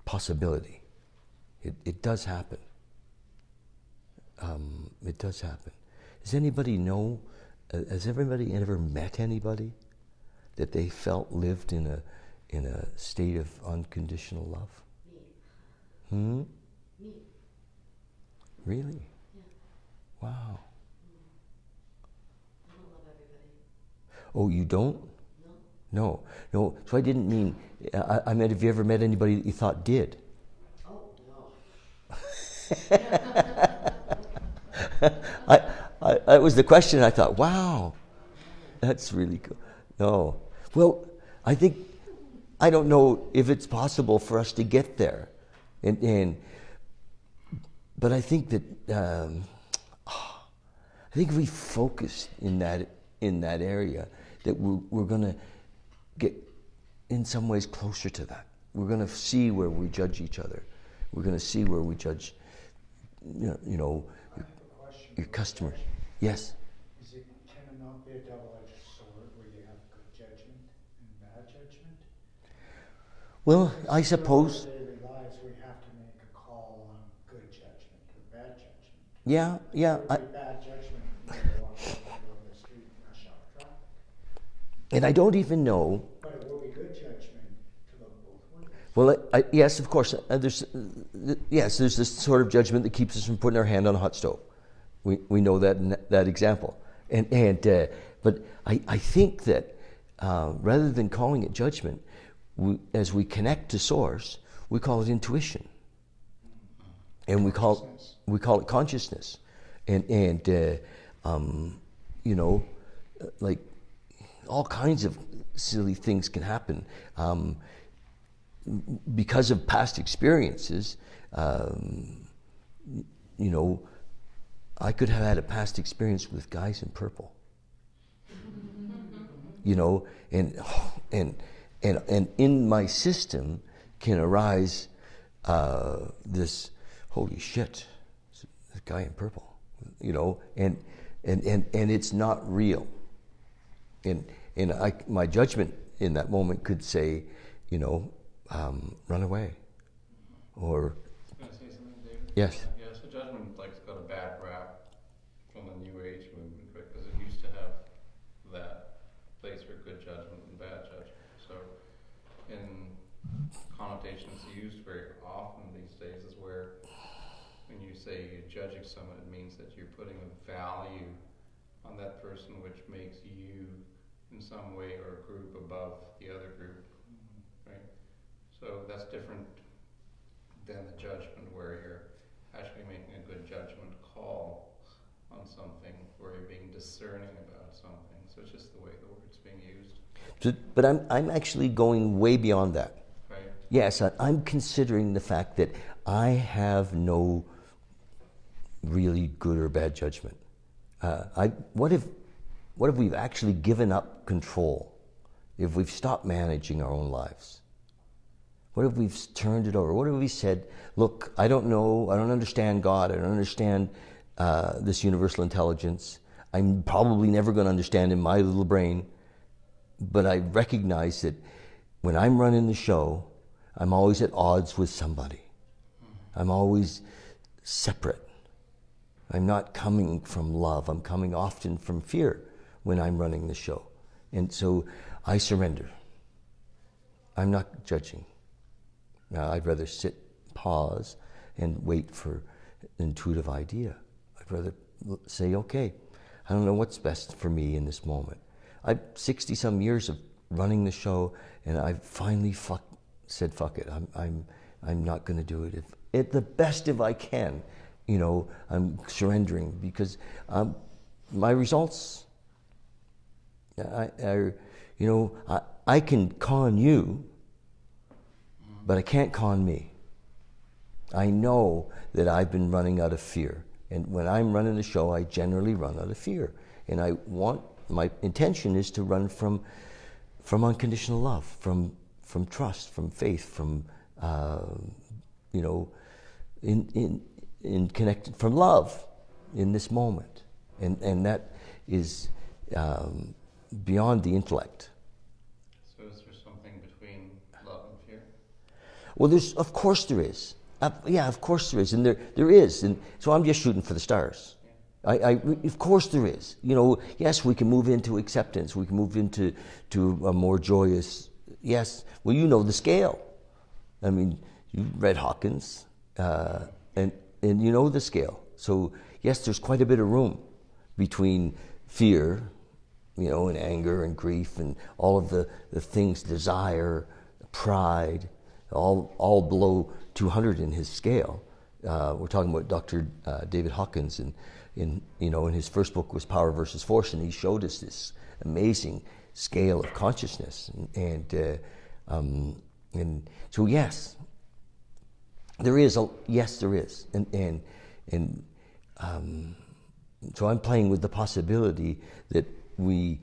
A: possibility. It does happen. It does happen. Does anybody know, has everybody ever met anybody that they felt lived in a state of unconditional love? Me. Me. Really? Yeah. Wow. I don't love everybody. Oh, you don't? No. No. So I didn't mean, I meant, have you ever met anybody that you thought did? Oh, no. That was the question. I thought, wow, that's really cool. No. Well, I don't know if it's possible for us to get there. But I think that, I think if we focus in that area, that we're going to get, in some ways, closer to that. We're going to see where we judge each other. We're going to see where we judge, you know, your customers. Yes?
D: Can it not be a double-edged sword where you have good judgment and bad judgment?
A: Well, I suppose.
D: In our daily lives, we have to make a call on good judgment or bad judgment.
A: Yeah.
D: Bad judgment when you walk in the middle of the street in rush hour traffic.
A: And I don't even know.
D: But it will be good judgment to look both ways.
A: Well, yes, of course. There's this sort of judgment that keeps us from putting our hand on a hot stove. We know that in that example. But I think that rather than calling it judgment, as we connect to Source, we call it intuition, and we call it consciousness, and you know, like all kinds of silly things can happen because of past experiences. You know, I could have had a past experience with guys in purple. You know, and in my system can arise this, holy shit, this guy in purple, you know, and it's not real. And my judgment in that moment could say, you know, run away, or.
C: Can I say something, David?
A: Yes.
C: Yeah, so judgment got a bad rap from the New Age movement, right? Because it used someone, it means that you're putting a value on that person which makes you in some way or group above the other group, right? So that's different than the judgment where you're actually making a good judgment call on something, where you're being discerning about something. So it's just the way the word's being used.
A: So, but I'm actually going way beyond that.
C: Right.
A: Yes, I'm considering the fact that I have no really good or bad judgment. What if we've actually given up control? If we've stopped managing our own lives? What if we've turned it over? What if we said, look, I don't know, I don't understand God, I don't understand this universal intelligence. I'm probably never going to understand in my little brain, but I recognize that when I'm running the show, I'm always at odds with somebody. I'm always separate. I'm not coming from love. I'm coming often from fear when I'm running the show. And so I surrender. I'm not judging. Now, I'd rather sit, pause, and wait for an intuitive idea. I'd rather say, okay, I don't know what's best for me in this moment. I've 60-some years of running the show, and I finally said, fuck it. I'm not going to do it. If the best if I can, I'm surrendering because my results. I can con you, but I can't con me. I know that I've been running out of fear. And when I'm running the show, I generally run out of fear. And my intention is to run from unconditional love, from trust, from faith, from, in connected, from love in this moment. And that is beyond the intellect.
C: So is there something between love and fear?
A: Well, of course there is. Yeah, of course there is, and there is, and so I'm just shooting for the stars. Of course there is. Yes, we can move into acceptance. We can move into a more joyous. Yes, well, the scale. I mean, you read Hawkins, and you know the scale. So yes, there's quite a bit of room between fear, and anger and grief and all of the things, desire, pride, all below 200 in his scale. We're talking about Dr. David Hawkins, and in his first book was Power versus Force, and he showed us this amazing scale of consciousness, and so yes, there is there is, and so I'm playing with the possibility that we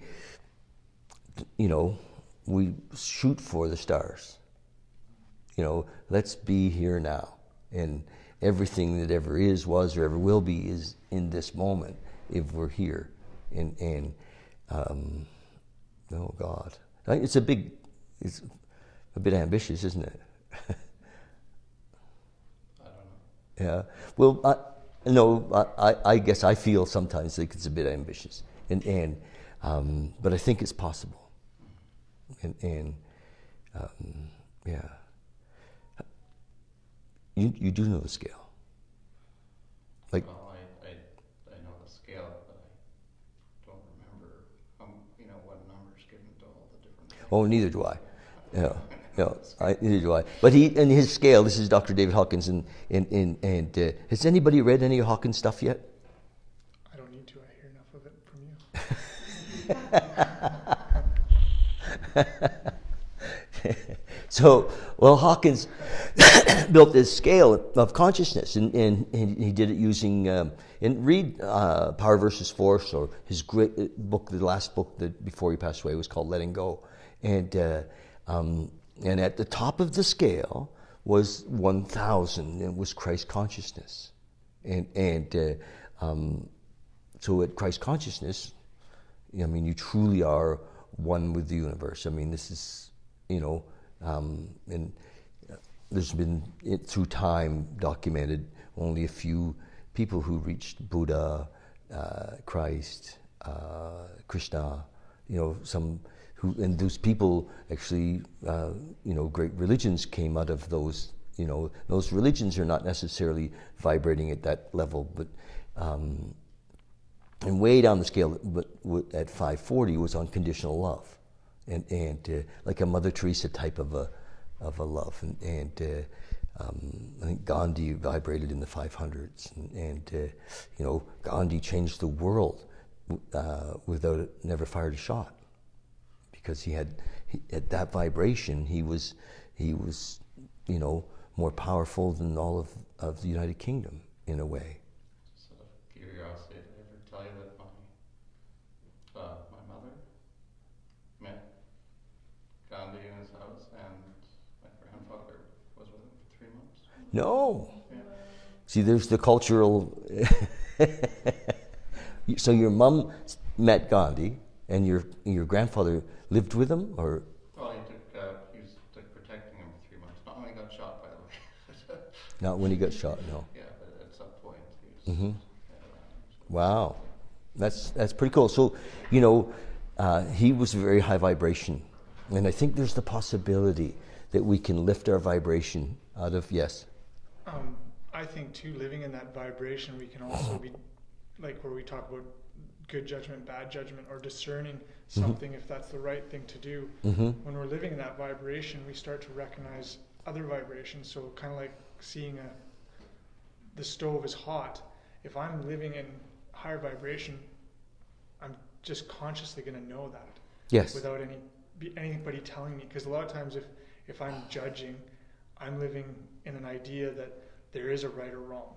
A: shoot for the stars. Let's be here now. And everything that ever is, was, or ever will be is in this moment if we're here. And oh God. It's a bit ambitious, isn't it?
C: I don't know.
A: Yeah. Well, no, I guess I feel sometimes like it's a bit ambitious. But I think it's possible. And yeah. You do know the scale. Like,
C: well, I know the scale, but I don't remember what numbers given to all the different things.
A: oh, neither do I. Neither do I. But in his scale, this is Dr. David Hawkins, and has anybody read any of Hawkins' stuff yet?
B: I don't need to. I hear enough of it from you.
A: So, Hawkins built this scale of consciousness, and he did it using, and read Power versus Force, or his great book, the last book that before he passed away was called Letting Go. And at the top of the scale was 1,000, it was Christ consciousness. So at Christ consciousness, you truly are one with the universe. This is, and there's been, through time, documented only a few people who reached Buddha, Christ, Krishna, some who, and those people actually, great religions came out of those, those religions are not necessarily vibrating at that level, but And way down the scale, but at 540 was unconditional love, and like a Mother Teresa type of a love, and I think Gandhi vibrated in the 500s, and you know, Gandhi changed the world without it, never fired a shot, because at that vibration he was you know, more powerful than all of the United Kingdom in a way.
C: Just out of curiosity, did I ever tell you that my mother met Gandhi in his house, and my grandfather was with him for 3 months?
A: No.
C: Yeah.
A: See, there's the cultural. So your mum met Gandhi, and your grandfather lived with him, or?
C: Well, he was protecting him for 3 months. Not when he got shot, by the way.
A: Not when he got shot, no.
C: Yeah, but at some point he was.
A: Wow, that's pretty cool. So, you know, he was very high vibration, and I think there's the possibility that we can lift our vibration out of, yes.
B: I think too, living in that vibration, we can also be like where we talk about good judgment, bad judgment, or discerning something if that's the right thing to do. When we're living in that vibration, we start to recognize other vibrations. So kind of like seeing the stove is hot. If I'm living in higher vibration, I'm just consciously going to know that.
A: Yes.
B: Without anybody telling me. Because a lot of times if I'm judging, I'm living in an idea that there is a right or wrong.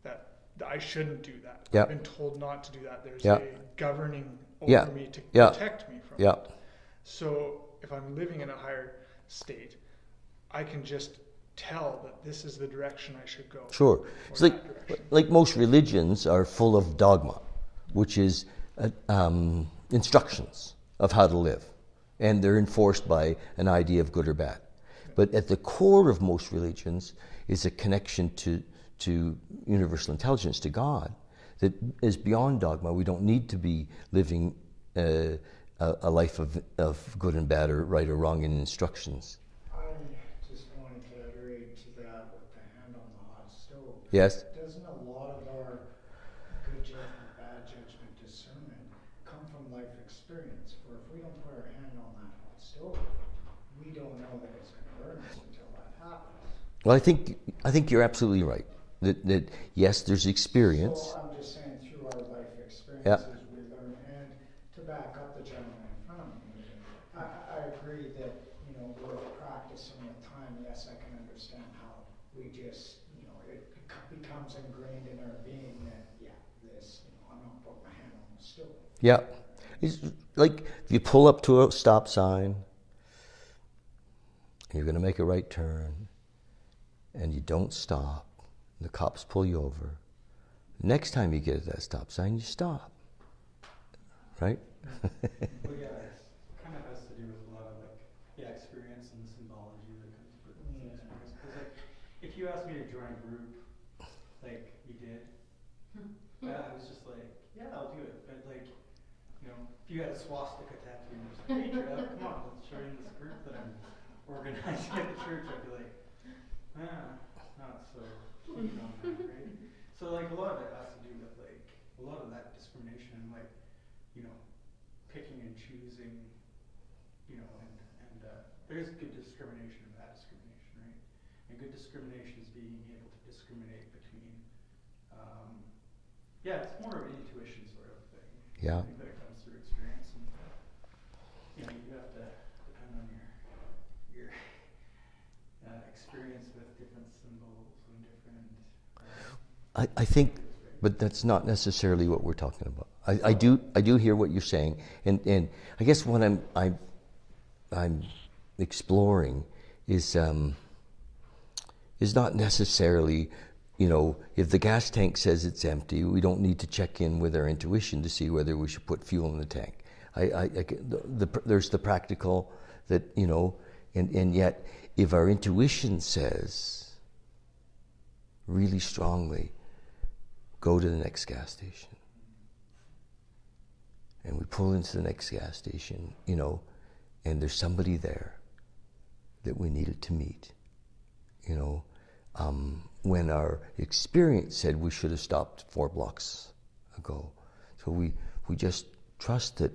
B: That I shouldn't do that.
A: Yep.
B: I've been told not to do that. There's
A: Yep.
B: a governing
A: Yeah.
B: over me to
A: Yeah.
B: protect me from
A: Yeah.
B: it. So if I'm living in a higher state, I can just tell that this is the direction I should go.
A: Sure.
B: Or
A: It's
B: that direction.
A: like most religions are full of dogma, which is instructions of how to live, and they're enforced by an idea of good or bad. But at the core of most religions is a connection to universal intelligence, to God, that is beyond dogma. We don't need to be living a life of good and bad, or right or wrong in instructions.
D: I just wanted to iterate to that with the hand on the hot stove.
A: Yes?
D: Doesn't a lot of our good judgment, bad judgment, discernment come from life experience? For if we don't put our hand on that hot stove, we don't know that it's going to burn us until that happens.
A: Well, I think you're absolutely right. That yes, there's experience.
D: So I'm just saying, through our life experiences, we learn. And to back up the gentleman in front of me, I agree that, you know, with practice and with time, yes, I can understand how we just, you know, it becomes ingrained in our being that, yeah, this, you know, I'm not putting my hand on the stove.
A: Yeah. It's like if you pull up to a stop sign, and you're going to make a right turn, and you don't stop, the cops pull you over. Next time you get at that stop sign, you stop. Right?
E: Well, yeah, it kind of has to do with a lot of experience and the symbology that comes with the experience. Because if you asked me to join a group, like you did, yeah, I was just like, yeah, I'll do it. But you know, if you had a swastika tattoo and just like, hey, Trev, come on, let's join this group that I'm organizing at the church, I'd be like, not so keen on that, right? So a lot of it has to do with a lot of that discrimination and you know, picking and choosing, you know, and there's good discrimination and bad discrimination, right? And good discrimination is being able to discriminate between, it's more of an intuition sort of thing.
A: Yeah.
E: I think that it comes through experience, and you know, you have to depend on your experience with different symbols and different.
A: I think, but that's not necessarily what we're talking about. I do hear what you're saying, and I guess what I'm exploring is not necessarily, you know, if the gas tank says it's empty, we don't need to check in with our intuition to see whether we should put fuel in the tank. There's the practical that, you know, and yet if our intuition says really strongly, go to the next gas station, and we pull into the next gas station, you know, and there's somebody there that we needed to meet, you know, when our experience said we should have stopped 4 blocks ago. So we just trust that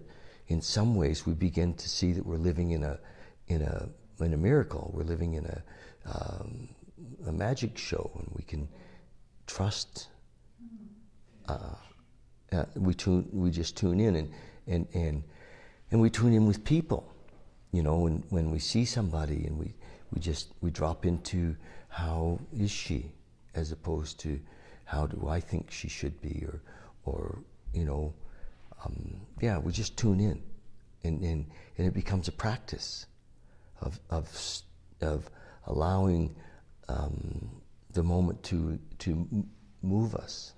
A: in some ways we begin to see that we're living in a miracle. We're living in a magic show, and we can trust. We just tune in, and we tune in with people. You know, when we see somebody, and we drop into how is she, as opposed to how do I think she should be, or you know, we just tune in, and it becomes a practice of allowing the moment to move us.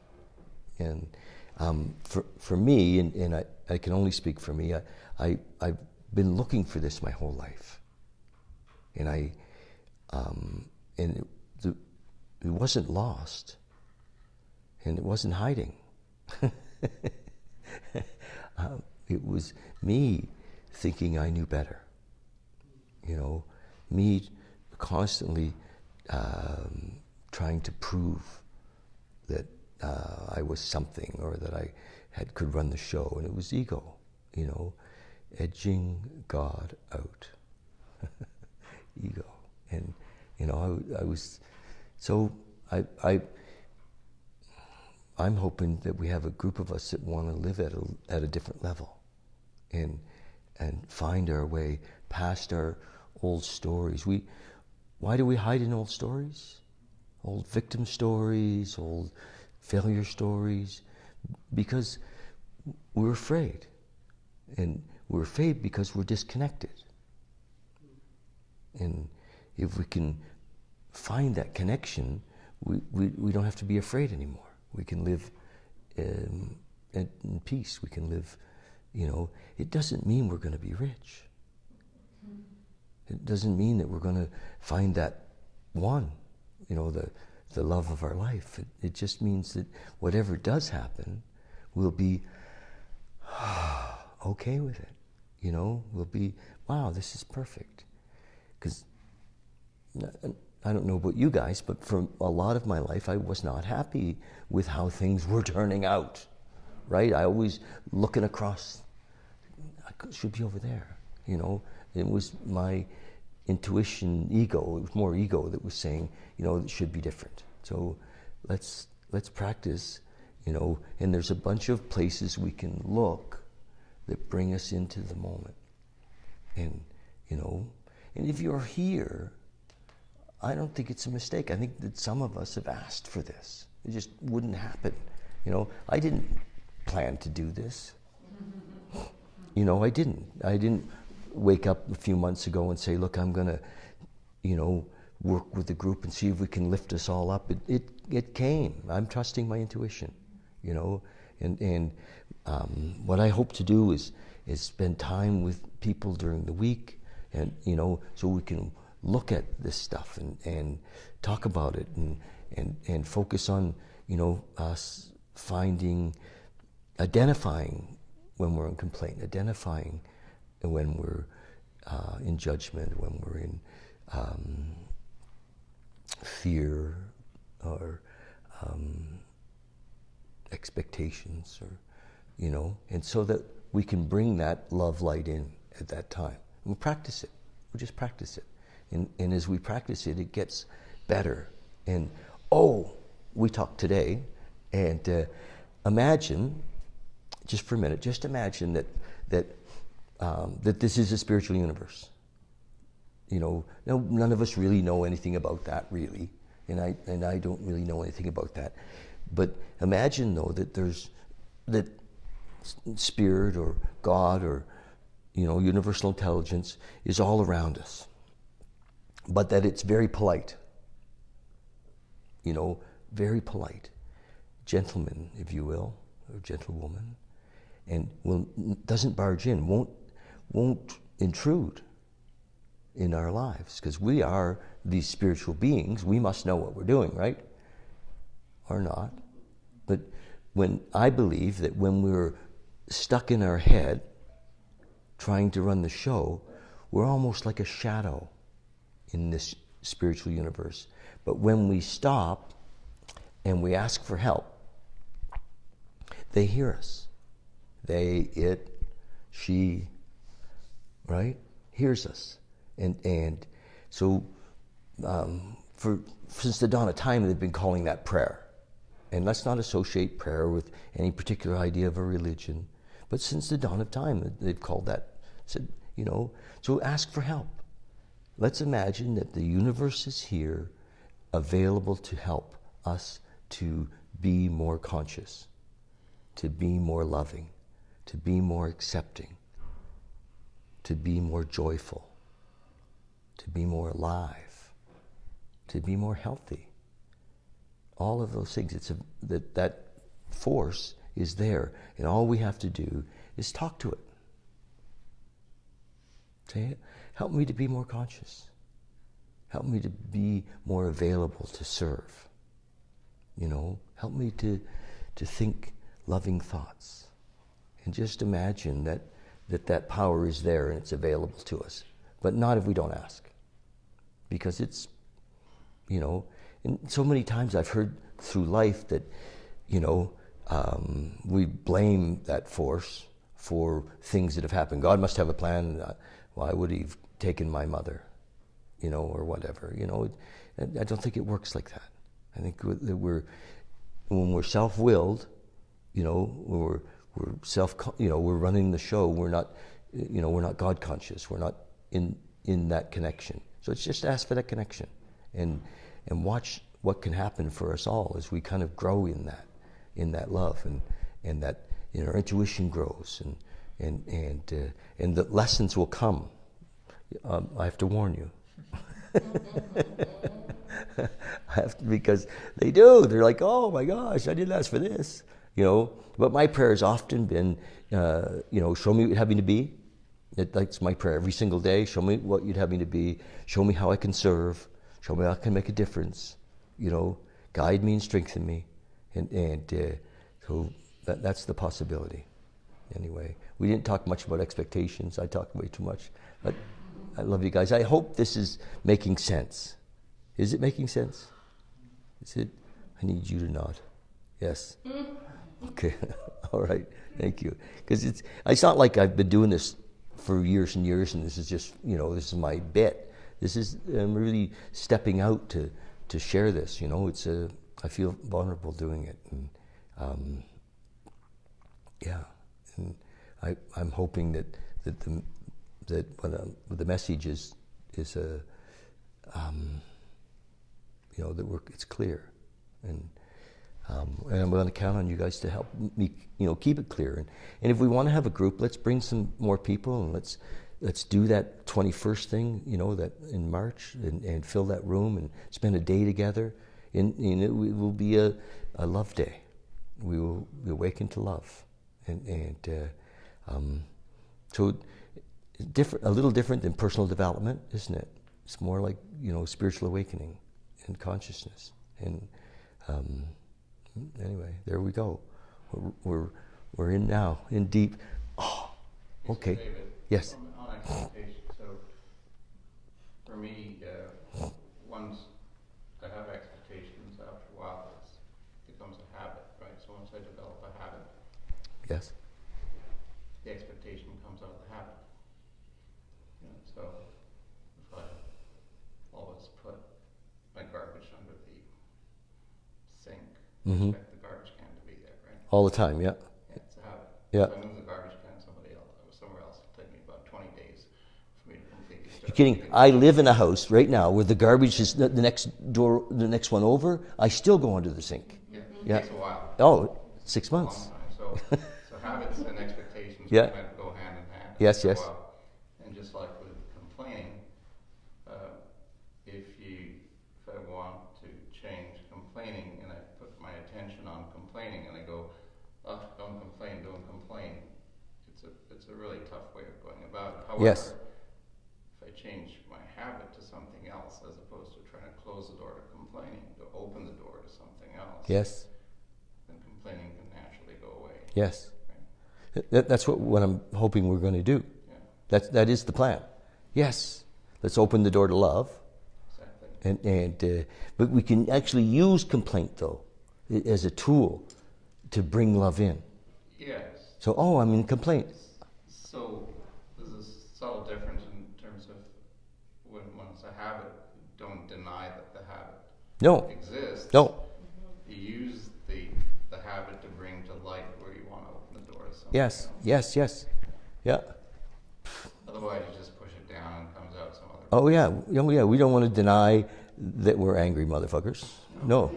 A: And for me, and I can only speak for me, I've been looking for this my whole life, and it wasn't lost, and it wasn't hiding. It was me thinking I knew better. You know, me constantly trying to prove that I was something, or that I could run the show, and it was ego. You know, edging God out. Ego. And you know, I was so I'm hoping that we have a group of us that want to live at a different level, and find our way past our old stories. Why do we hide in old stories? Old victim stories, old failure stories? Because we're afraid. And we're afraid because we're disconnected. And if we can find that connection, we don't have to be afraid anymore. We can live in peace. We can live, you know, it doesn't mean we're going to be rich. It doesn't mean that we're going to find that one, you know, the love of our life. It just means that whatever does happen, we'll be okay with it. You know, we'll be, wow, this is perfect. Because I don't know about you guys, but for a lot of my life, I was not happy with how things were turning out, right? I always looking across, I should be over there, you know? It was my intuition, ego, it was more ego that was saying, you know, it should be different. So let's practice, you know, and there's a bunch of places we can look that bring us into the moment. And, you know, and if you're here, I don't think it's a mistake. I think that some of us have asked for this. It just wouldn't happen. You know, I didn't plan to do this. You know, I didn't wake up a few months ago and say, look, I'm going to, you know, work with the group and see if we can lift us all up. It came. I'm trusting my intuition, you know, and what I hope to do is spend time with people during the week, and, you know, so we can look at this stuff and talk about it and focus on, you know, us identifying when we're in complaint, identifying when we're in judgment, when we're in fear or expectations, or, you know, and so that we can bring that love light in at that time. And we practice it. We just practice it. And as we practice it, it gets better. And, we talked today, and imagine, just for a minute, just imagine that this is a spiritual universe. You know, none of us really know anything about that, really. And I don't really know anything about that. But imagine, though, that Spirit or God or, you know, universal intelligence is all around us. But that it's very polite. You know, very polite. Gentleman, if you will, or gentlewoman. And doesn't barge in, won't intrude in our lives. Because we are these spiritual beings. We must know what we're doing, right? Or not. But I believe that when we're stuck in our head, trying to run the show, we're almost like a shadow in this spiritual universe. But when we stop and we ask for help, they hear us. They, it, she, right, hears us. And so since the dawn of time, they've been calling that prayer. And let's not associate prayer with any particular idea of a religion. But since the dawn of time, they've called that, said, you know, so ask for help. Let's imagine that the universe is here, available to help us to be more conscious, to be more loving, to be more accepting, to be more joyful, to be more alive, to be more healthy. All of those things, that force is there, and all we have to do is talk to it. Say, help me to be more conscious. Help me to be more available to serve. You know, help me to think loving thoughts. And just imagine that power is there and it's available to us. But not if we don't ask. Because it's, you know, and so many times I've heard through life that, you know, we blame that force for things that have happened. God must have a plan. Why would he have taken my mother? You know, or whatever. You know, I don't think it works like that. I think that when we're self-willed, you know, we're running the show. We're not, you know, we're not God conscious. We're not in that connection. So it's just ask for that connection, and watch what can happen for us all as we kind of grow in that love, and that, you know, our intuition grows, and the lessons will come. I have to warn you. Because they do. They're like, oh my gosh, I didn't ask for this. You know, but my prayer has often been, you know, show me what you'd have me to be. That's my prayer every single day. Show me what you'd have me to be. Show me how I can serve. Show me how I can make a difference. You know, guide me and strengthen me. And so that's the possibility. Anyway, we didn't talk much about expectations. I talked way too much. But I love you guys. I hope this is making sense. Is it making sense? Is it? I need you to nod. Yes. Okay. All right. Thank you. Because it's not like I've been doing this for years and years, and this is just, you know, this is my bit. This is, I'm really stepping out to share this. You know, I feel vulnerable doing it, and yeah. And I'm hoping that when the message is you know, that it's clear, and I'm going to count on you guys to help me, you know, keep it clear. And if we want to have a group, let's bring some more people, and let's do that 21st thing, you know, that in March, and fill that room and spend a day together. And it will be a love day. We will awaken to love, and so different, a little different than personal development, isn't it? It's more like, you know, spiritual awakening and consciousness. And anyway, there we go. We're in now, in deep. Oh, okay.
C: David,
A: Yes.
C: on expectation. So for me, once I have expectations, after a while, it becomes a habit, right? So once I develop a habit,
A: Yes.
C: the expectation comes out of the habit. You know, so if I always put my garbage under the sink, I
A: Mm-hmm.
C: expect the garbage can to be there, right?
A: All the time. Yeah.
C: Yeah, it's a habit.
A: Yeah.
C: If I move the garbage can somewhere else, it'll take me about 20 days for me to completely start.
A: You're kidding. I live in a house right now where the garbage is the next one over. I still go under the sink.
C: Yeah, it
A: Yeah.
C: takes a while.
A: Oh, 6
C: A long
A: months.
C: time. So habits and expectations
A: Yeah.
C: kind of go hand in hand.
A: Yes,
C: after a
A: yes.
C: while. And just like with complaining, if I want to change complaining, and I put my attention on complaining, and I go, oh, don't complain, it's a really tough way of going about it. However,
A: Yes.
C: if I change my habit to something else, as opposed to trying to close the door to complaining, to open the door to something else,
A: Yes.
C: then complaining can naturally go away.
A: Yes.
C: Right?
A: That's what I'm hoping we're going to do.
C: Yeah,
A: That is the plan. Yes. Let's open the door to love.
C: exactly.
A: But we can actually use complaint, though. as a tool to bring love in.
C: Yes.
A: So, oh, I'm in complaint.
C: So there's a subtle difference in terms of when it's a habit, don't deny that the habit
A: No,
C: exists.
A: no,
C: You use the habit to bring to light where you want to open the door to something
A: yes,
C: else.
A: yes, yes, yeah.
C: Otherwise, you just push it down and it comes out some other.
A: Oh yeah, oh yeah. We don't want to deny that we're angry motherfuckers. No,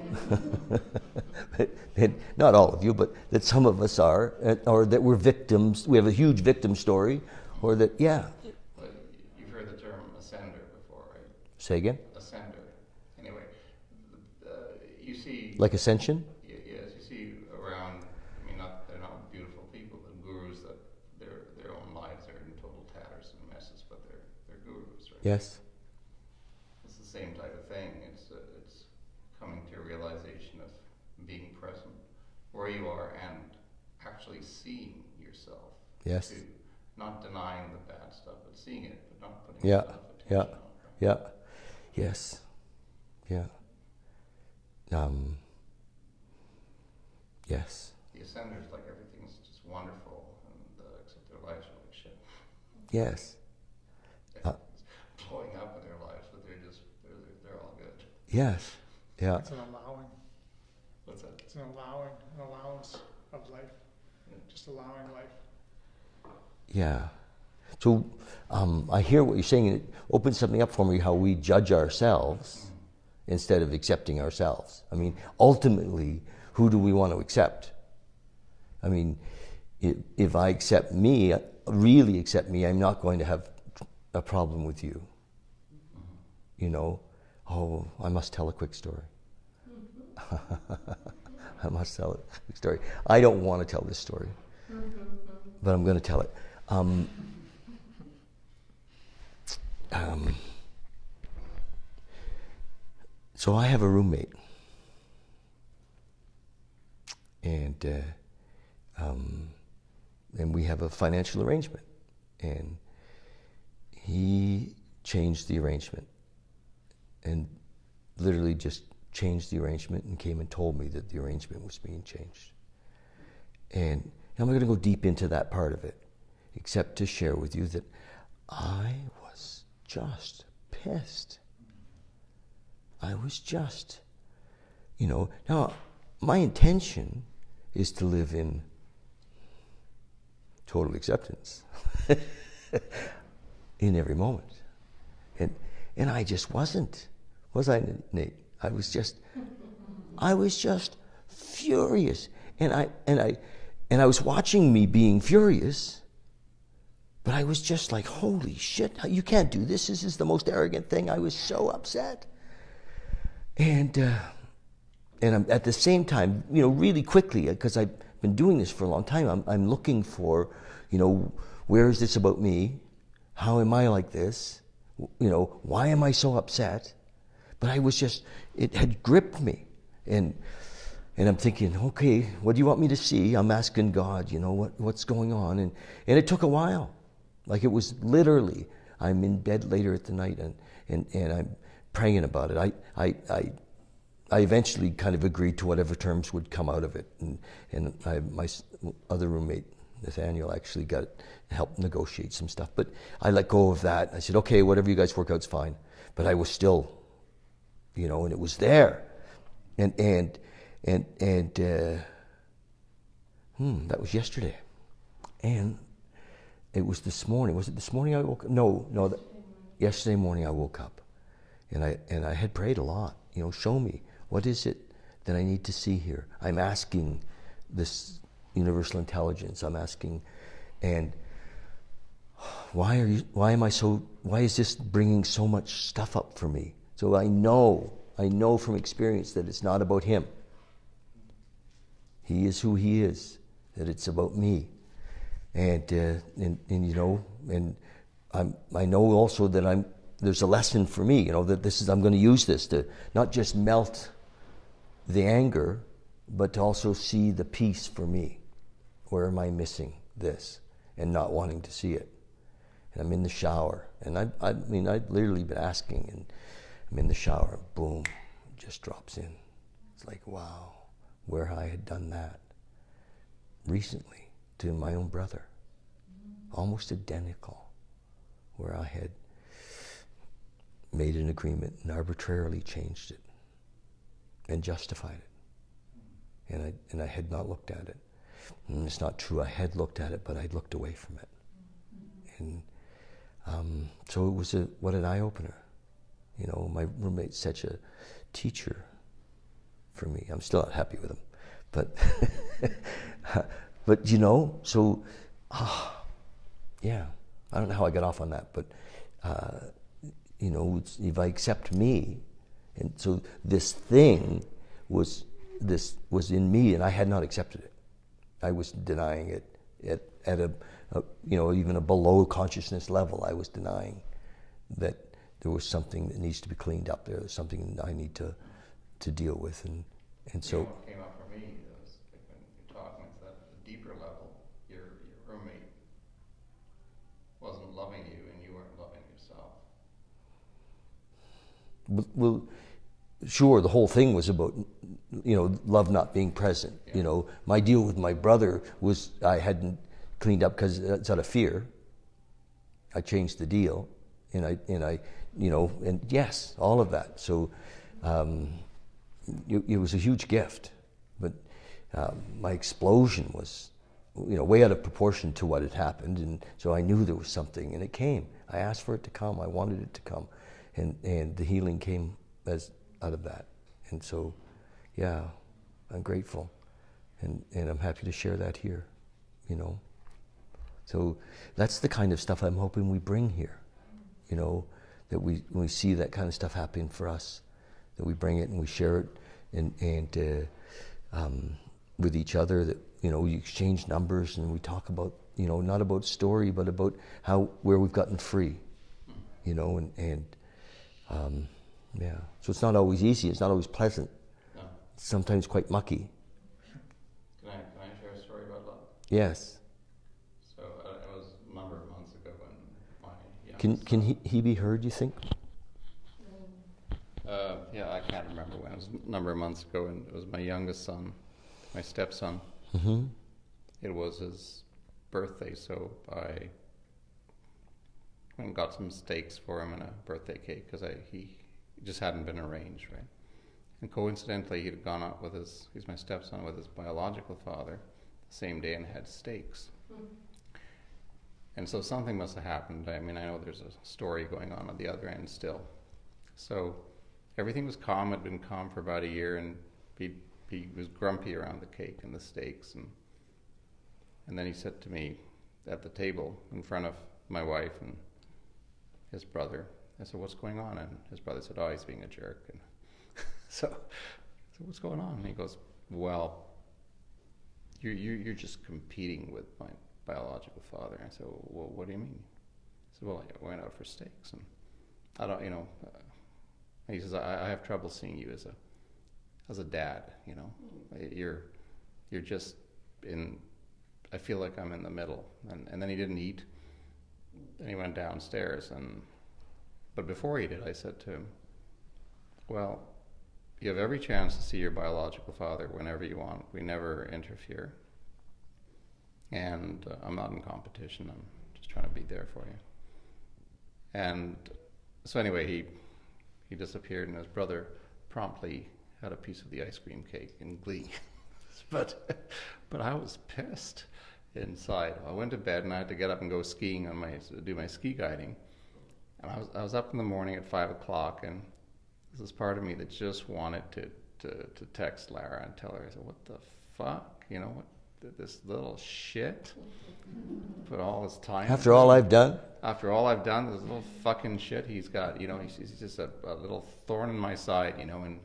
A: And not all of you, but that some of us are, or that we're victims. We have a huge victim story, or that yeah.
C: But you've heard the term ascender before, right?
A: Say again.
C: Ascender. Anyway, you see.
A: Like ascension.
C: Yes, you see around. I mean, they're not beautiful people, but gurus that their own lives are in total tatters and messes, but they're gurus, right?
A: Yes.
C: It's the same type of thing. It's coming to a realization of being present where you are and actually seeing yourself.
A: Yes.
C: Too. Not denying the bad stuff, but seeing it, but not putting
A: Yeah.
C: enough
A: Yeah.
C: attention on it.
A: Yeah. Yes. Yeah. Yes.
C: The ascenders, like everything's just wonderful, and except their lives are like shit.
A: Yes.
C: Everything's blowing up in their lives, but they're all good.
A: Yes. Yeah.
B: It's an allowing.
C: What's that?
B: It's an allowance of life. Just allowing life.
A: Yeah. So I hear what you're saying, and it opens something up for me how we judge ourselves instead of accepting ourselves. I mean, ultimately, who do we want to accept? I mean, if I accept me, really accept me, I'm not going to have a problem with you. You know, oh, I must tell a quick story. I must tell a quick story. I don't want to tell this story, but I'm going to tell it. So I have a roommate, and we have a financial arrangement, and he changed the arrangement, and literally just changed the arrangement and came and told me that the arrangement was being changed. And I'm not going to go deep into that part of it, except to share with you that I was just pissed. I was just, now my intention is to live in total acceptance in every moment. And I just wasn't. Was I, Nate? I was just furious. And I was watching me being furious, but I was just like, holy shit, you can't do this. This is the most arrogant thing. I was so upset. And I'm, at the same time, really quickly, because I've been doing this for a long time, I'm looking for, where is this about me? How am I like this? Why am I so upset? But I was just, it had gripped me. And I'm thinking, okay, what do you want me to see? I'm asking God, what's going on? And it took a while. Like it was literally, I'm in bed later at the night and I'm praying about it. I eventually kind of agreed to whatever terms would come out of it. And my other roommate, Nathaniel, actually helped negotiate some stuff. But I let go of that. I said, okay, whatever you guys work out's fine. But I was still, and it was there. And that was yesterday. And it was this morning. Was it this morning I woke up? No. Yesterday morning I woke up. And I had prayed a lot. Show me, what is it that I need to see here? I'm asking this universal intelligence. I'm asking, and why is this bringing so much stuff up for me? So I know from experience that it's not about him. He is who he is, that it's about me. And I know also that there's a lesson for me, that I'm going to use this to not just melt the anger, but to also see the peace for me. Where am I missing this and not wanting to see it? And I'm in the shower, and I've literally been asking, and I'm in the shower, and boom, it just drops in. It's like, wow, where I had done that recently to my own brother. Almost identical, where I had made an agreement and arbitrarily changed it and justified it. And I had not looked at it. And it's not true, I had looked at it, but I'd looked away from it. And so it was what an eye-opener. You know, my roommate's such a teacher for me. I'm still not happy with him. But, but you know, so, yeah. I don't know how I got off on that, but, you know, if I accept me, and so this thing was in me, and I had not accepted it. I was denying it at a you know, even a below consciousness level. I was denying that there was something that needs to be cleaned up there. There's something I need to deal with, and so.
C: What came up for me was like when you're talking at the deeper level, your roommate wasn't loving you, and you weren't loving yourself.
A: Well, sure, the whole thing was about, you know, love not being present.
C: Yeah.
A: You know, my deal with my brother was I hadn't cleaned up because it's out of fear. I changed the deal, and I, you know, and yes, all of that. So it was a huge gift, but my explosion was, you know, way out of proportion to what had happened, and so I knew there was something, and it came. I asked for it to come. I wanted it to come, and the healing came as out of that. And so, yeah, I'm grateful, and I'm happy to share that here, you know. So that's the kind of stuff I'm hoping we bring here, you know, that when we see that kind of stuff happening for us, that we bring it and we share it, and with each other, that, you know, we exchange numbers and we talk about, you know, not about story, but about where we've gotten free, you know, and yeah. So it's not always easy. It's not always pleasant.
C: No.
A: It's sometimes quite mucky.
C: Can I share a story about love?
A: Yes.
C: So it was a number of months ago when my youngest
A: Can he be heard, you think?
C: yeah, I can't remember when. It was a number of months ago, and it was my youngest son, my stepson.
A: Mm-hmm.
C: It was his birthday, so I went and got some steaks for him and a birthday cake because he just hadn't been arranged, right? And coincidentally, he'd gone out with he's my stepson, with his biological father the same day and had steaks. And so something must have happened. I mean, I know there's a story going on the other end still. So everything was calm. Had been calm for about a year, and he was grumpy around the cake and the steaks. And then he said to me at the table in front of my wife and his brother, I said, "What's going on?" And his brother said, "Oh, he's being a jerk." And so what's going on? And he goes, "Well, you're just competing with my biological father." And I said, "Well, what do you mean?" He said, "Well, I went out for steaks, and I don't, you know." He says, I have trouble seeing you as a dad. You know, you're just in. I feel like I'm in the middle." And then he didn't eat, and he went downstairs. But before he did, I said to him, "Well, you have every chance to see your biological father whenever you want. We never interfere. And I'm not in competition. I'm just trying to be there for you." And so anyway, he disappeared, and his brother promptly had a piece of the ice cream cake in glee. but I was pissed inside. I went to bed, and I had to get up and go skiing do my ski guiding. And I was up in the morning at 5 o'clock, and this is part of me that just wanted to text Lara and tell her, I said, "What the fuck? You know, what this little shit put all his time
A: After all I've done?
C: After all I've done, this little fucking shit he's got, you know, he's just a little thorn in my side, you know, and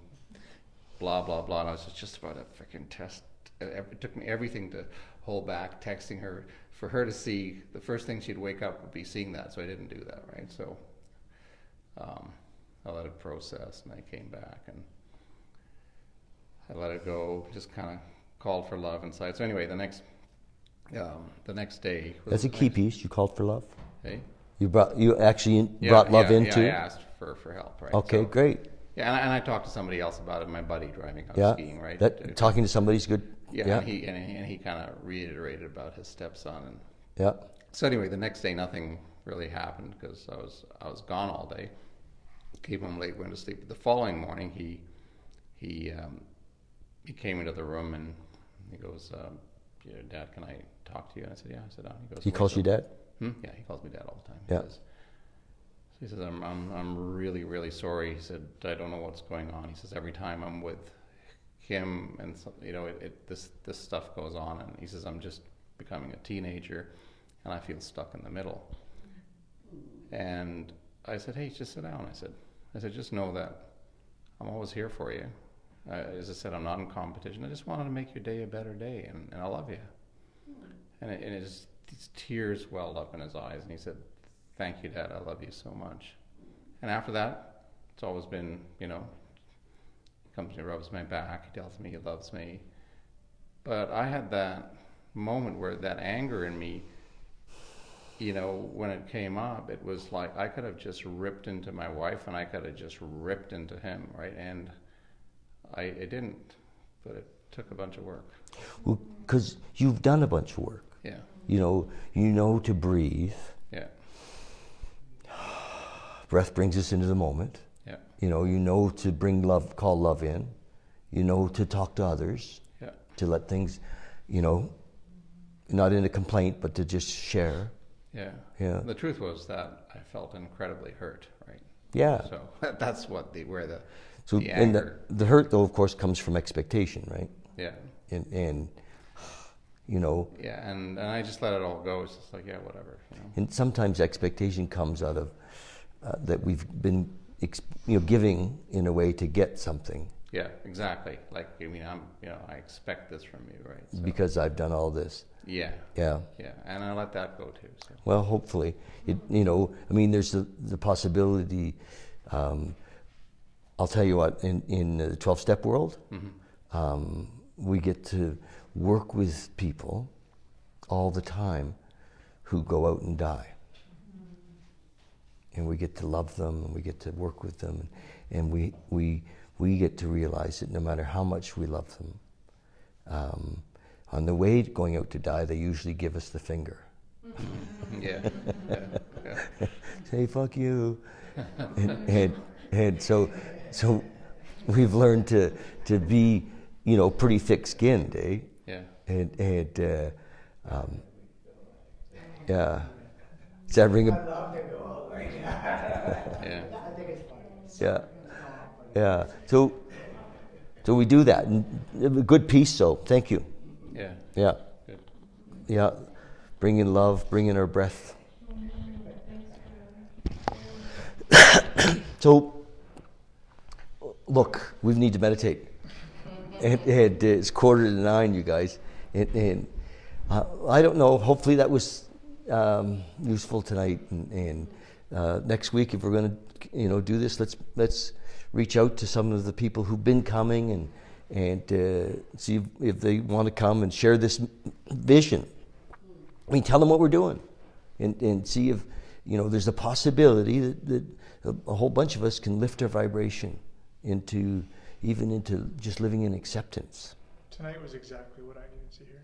C: blah, blah, blah." And I was just about to freaking test. It took me everything to hold back texting her, for her to see. The first thing she'd wake up would be seeing that, so I didn't do that, right? So I let it process, and I came back, and I let it go, just kind of called for love inside. So anyway, the next day.
A: That's a key piece. You called for love.
C: Hey?
A: You actually brought love into
C: I
A: it?
C: asked for help, right?
A: Okay,
C: So,
A: great.
C: Yeah, and I talked to somebody else about it. My buddy driving out
A: Yeah.
C: skiing, right?
A: That talking to somebody's good.
C: Yeah, and he kind of reiterated about his stepson, and
A: Yeah.
C: so anyway, the next day nothing really happened because I was gone all day. Came home late, went to sleep. The following morning, he came into the room and he goes, "Yeah, Dad, can I talk to you?" And I said, "Yeah." I said, He goes,
A: He calls you dad?
C: Yeah, he calls me Dad all the time.
A: Yeah.
C: He says, I'm really, really sorry. He said, I don't know what's going on. He says, every time I'm with him and this stuff goes on, and he says, I'm just becoming a teenager and I feel stuck in the middle. And I said, hey, just sit down. I said, just know that I'm always here for you. As I said, I'm not in competition. I just wanted to make your day a better day, and I love you. And these tears welled up in his eyes, and he said, thank you, Dad, I love you so much. And after that, it's always been, he comes and rubs my back, he tells me he loves me. But I had that moment where that anger in me, when it came up, it was like I could have just ripped into my wife and I could have just ripped into him, right? And I didn't, but it took a bunch of work.
A: Well, because you've done a bunch of work.
C: Yeah.
A: You know to breathe.
C: Yeah.
A: Breath brings us into the moment.
C: Yeah.
A: You know to bring love, call love in. You know to talk to others.
C: Yeah.
A: To let things, not in a complaint, but to just share.
C: Yeah.
A: Yeah.
C: The truth was that I felt incredibly hurt, right?
A: Yeah.
C: So that's what where the
A: And
C: anger.
A: the hurt, though, of course, comes from expectation, right?
C: Yeah.
A: And
C: Yeah, and I just let it all go. It's just like, yeah, whatever.
A: And sometimes expectation comes out of that we've been, giving in a way to get something.
C: Yeah, exactly. Like, I expect this from you, right? So,
A: Because I've done all this.
C: yeah.
A: Yeah.
C: Yeah, and I let that go too. So.
A: Well, hopefully, there's the possibility. I'll tell you what, in the 12-step world, we get to work with people all the time who go out and die. And we get to love them, and we get to work with them, and we get to realize that no matter how much we love them, on the way going out to die, they usually give us the finger.
C: Yeah.
A: Say fuck you. and so we've learned to be, pretty thick-skinned, eh?
C: Yeah.
A: Yeah. Does that ring
D: I
A: a...
D: love to go like
C: Yeah.
D: I think it's fun.
A: Yeah. Yeah. So we do that. And a good piece, so thank you.
C: Yeah.
A: Yeah.
C: Good.
A: Yeah. Bring in love, bring in our breath. So, look, we need to meditate. And it's 8:45, you guys. And I don't know, hopefully that was useful tonight. And next week, if we're going to, do this, let's reach out to some of the people who've been coming and see if they want to come and share this vision. I mean, tell them what we're doing and see if, there's a possibility that a whole bunch of us can lift our vibration into just living in acceptance.
B: Tonight was exactly what I needed to hear.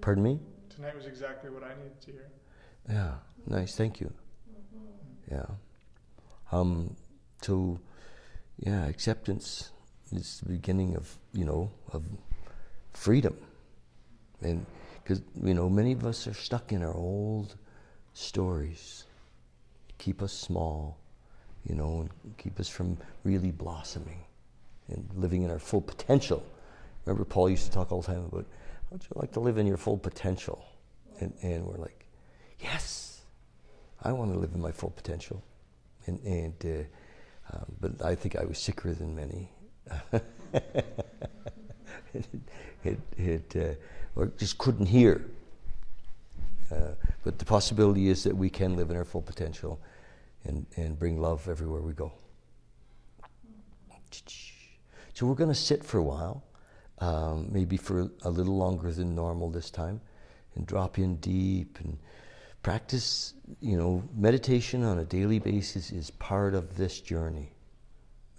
A: Pardon me?
B: Tonight was exactly what I needed to hear.
A: Yeah, nice, thank you. Yeah. So, yeah, acceptance is the beginning of, of freedom. And because, many of us are stuck in our old stories. Keep us small, and keep us from really blossoming and living in our full potential. Remember, Paul used to talk all the time about, how would you like to live in your full potential? And we're like, yes, I want to live in my full potential. But I think I was sicker than many. Or just couldn't hear. But the possibility is that we can live in our full potential and bring love everywhere we go. So we're going to sit for a while, maybe for a little longer than normal this time, and drop in deep and practice, meditation on a daily basis is part of this journey.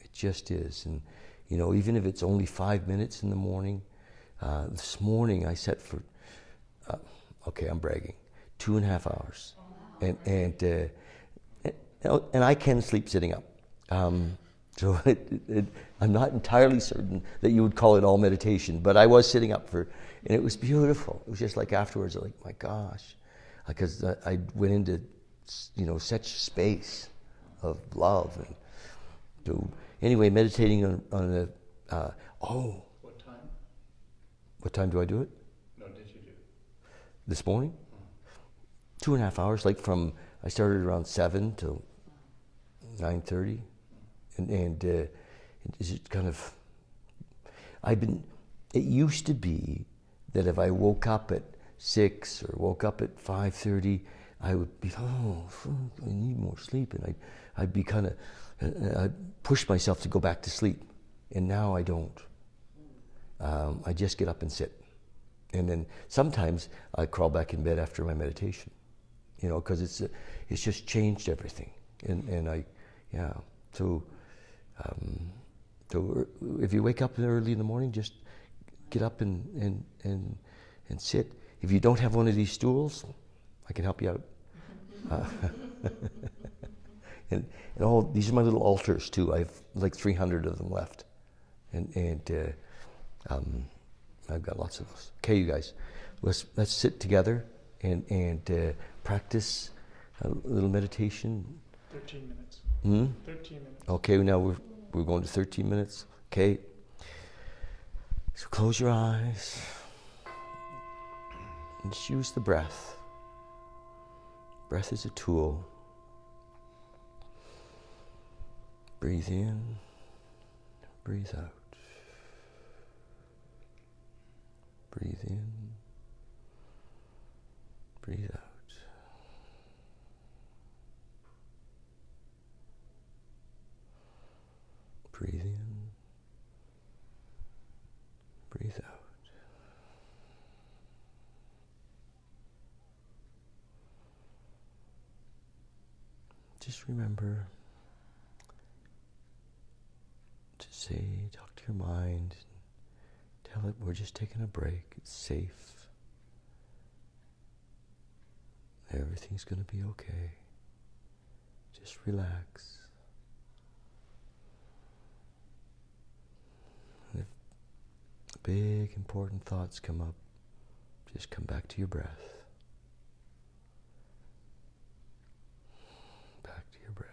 A: It just is. And, you know, even if it's only 5 minutes in the morning, this morning I set for, okay, I'm bragging, 2.5 hours. And I can sleep sitting up. So I'm not entirely certain that you would call it all meditation, but I was sitting up and it was beautiful. It was just like afterwards, like, my gosh, because I went into, you know, such space of love. And so anyway, meditating on
C: What time?
A: what time do I do it?
C: No, did you do?
A: This morning? 2.5 hours, like from, I started around 7 till 9:30. And it's kind of, it used to be that if I woke up at 6 or woke up at 5:30, I would be, I need more sleep. And I'd be kind of, I'd push myself to go back to sleep. And now I don't. I just get up and sit. And then sometimes I crawl back in bed after my meditation, you know, because it's just changed everything. And so if you wake up early in the morning, just get up and sit. If you don't have one of these stools, I can help you out. And all these are my little altars too. I have like 300 of them left, and I've got lots of those. Okay, you guys, let's sit together and practice a little meditation.
B: 13 minutes. 13 minutes.
A: Okay, now we're going to 13 minutes. Okay. So close your eyes. And just use the breath. Breath is a tool. Breathe in, breathe out. Breathe in, breathe out. Breathe in, breathe out. Just remember to talk to your mind, tell it we're just taking a break, it's safe. Everything's going to be okay. Just relax. And if big, important thoughts come up, just come back to your breath. Back to your breath.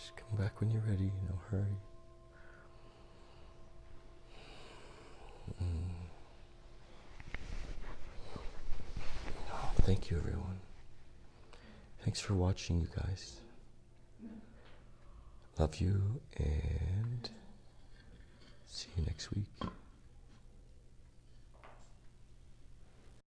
A: Just come back when you're ready, no hurry. Oh, thank you, everyone. Thanks for watching, you guys. Love you, and see you next week.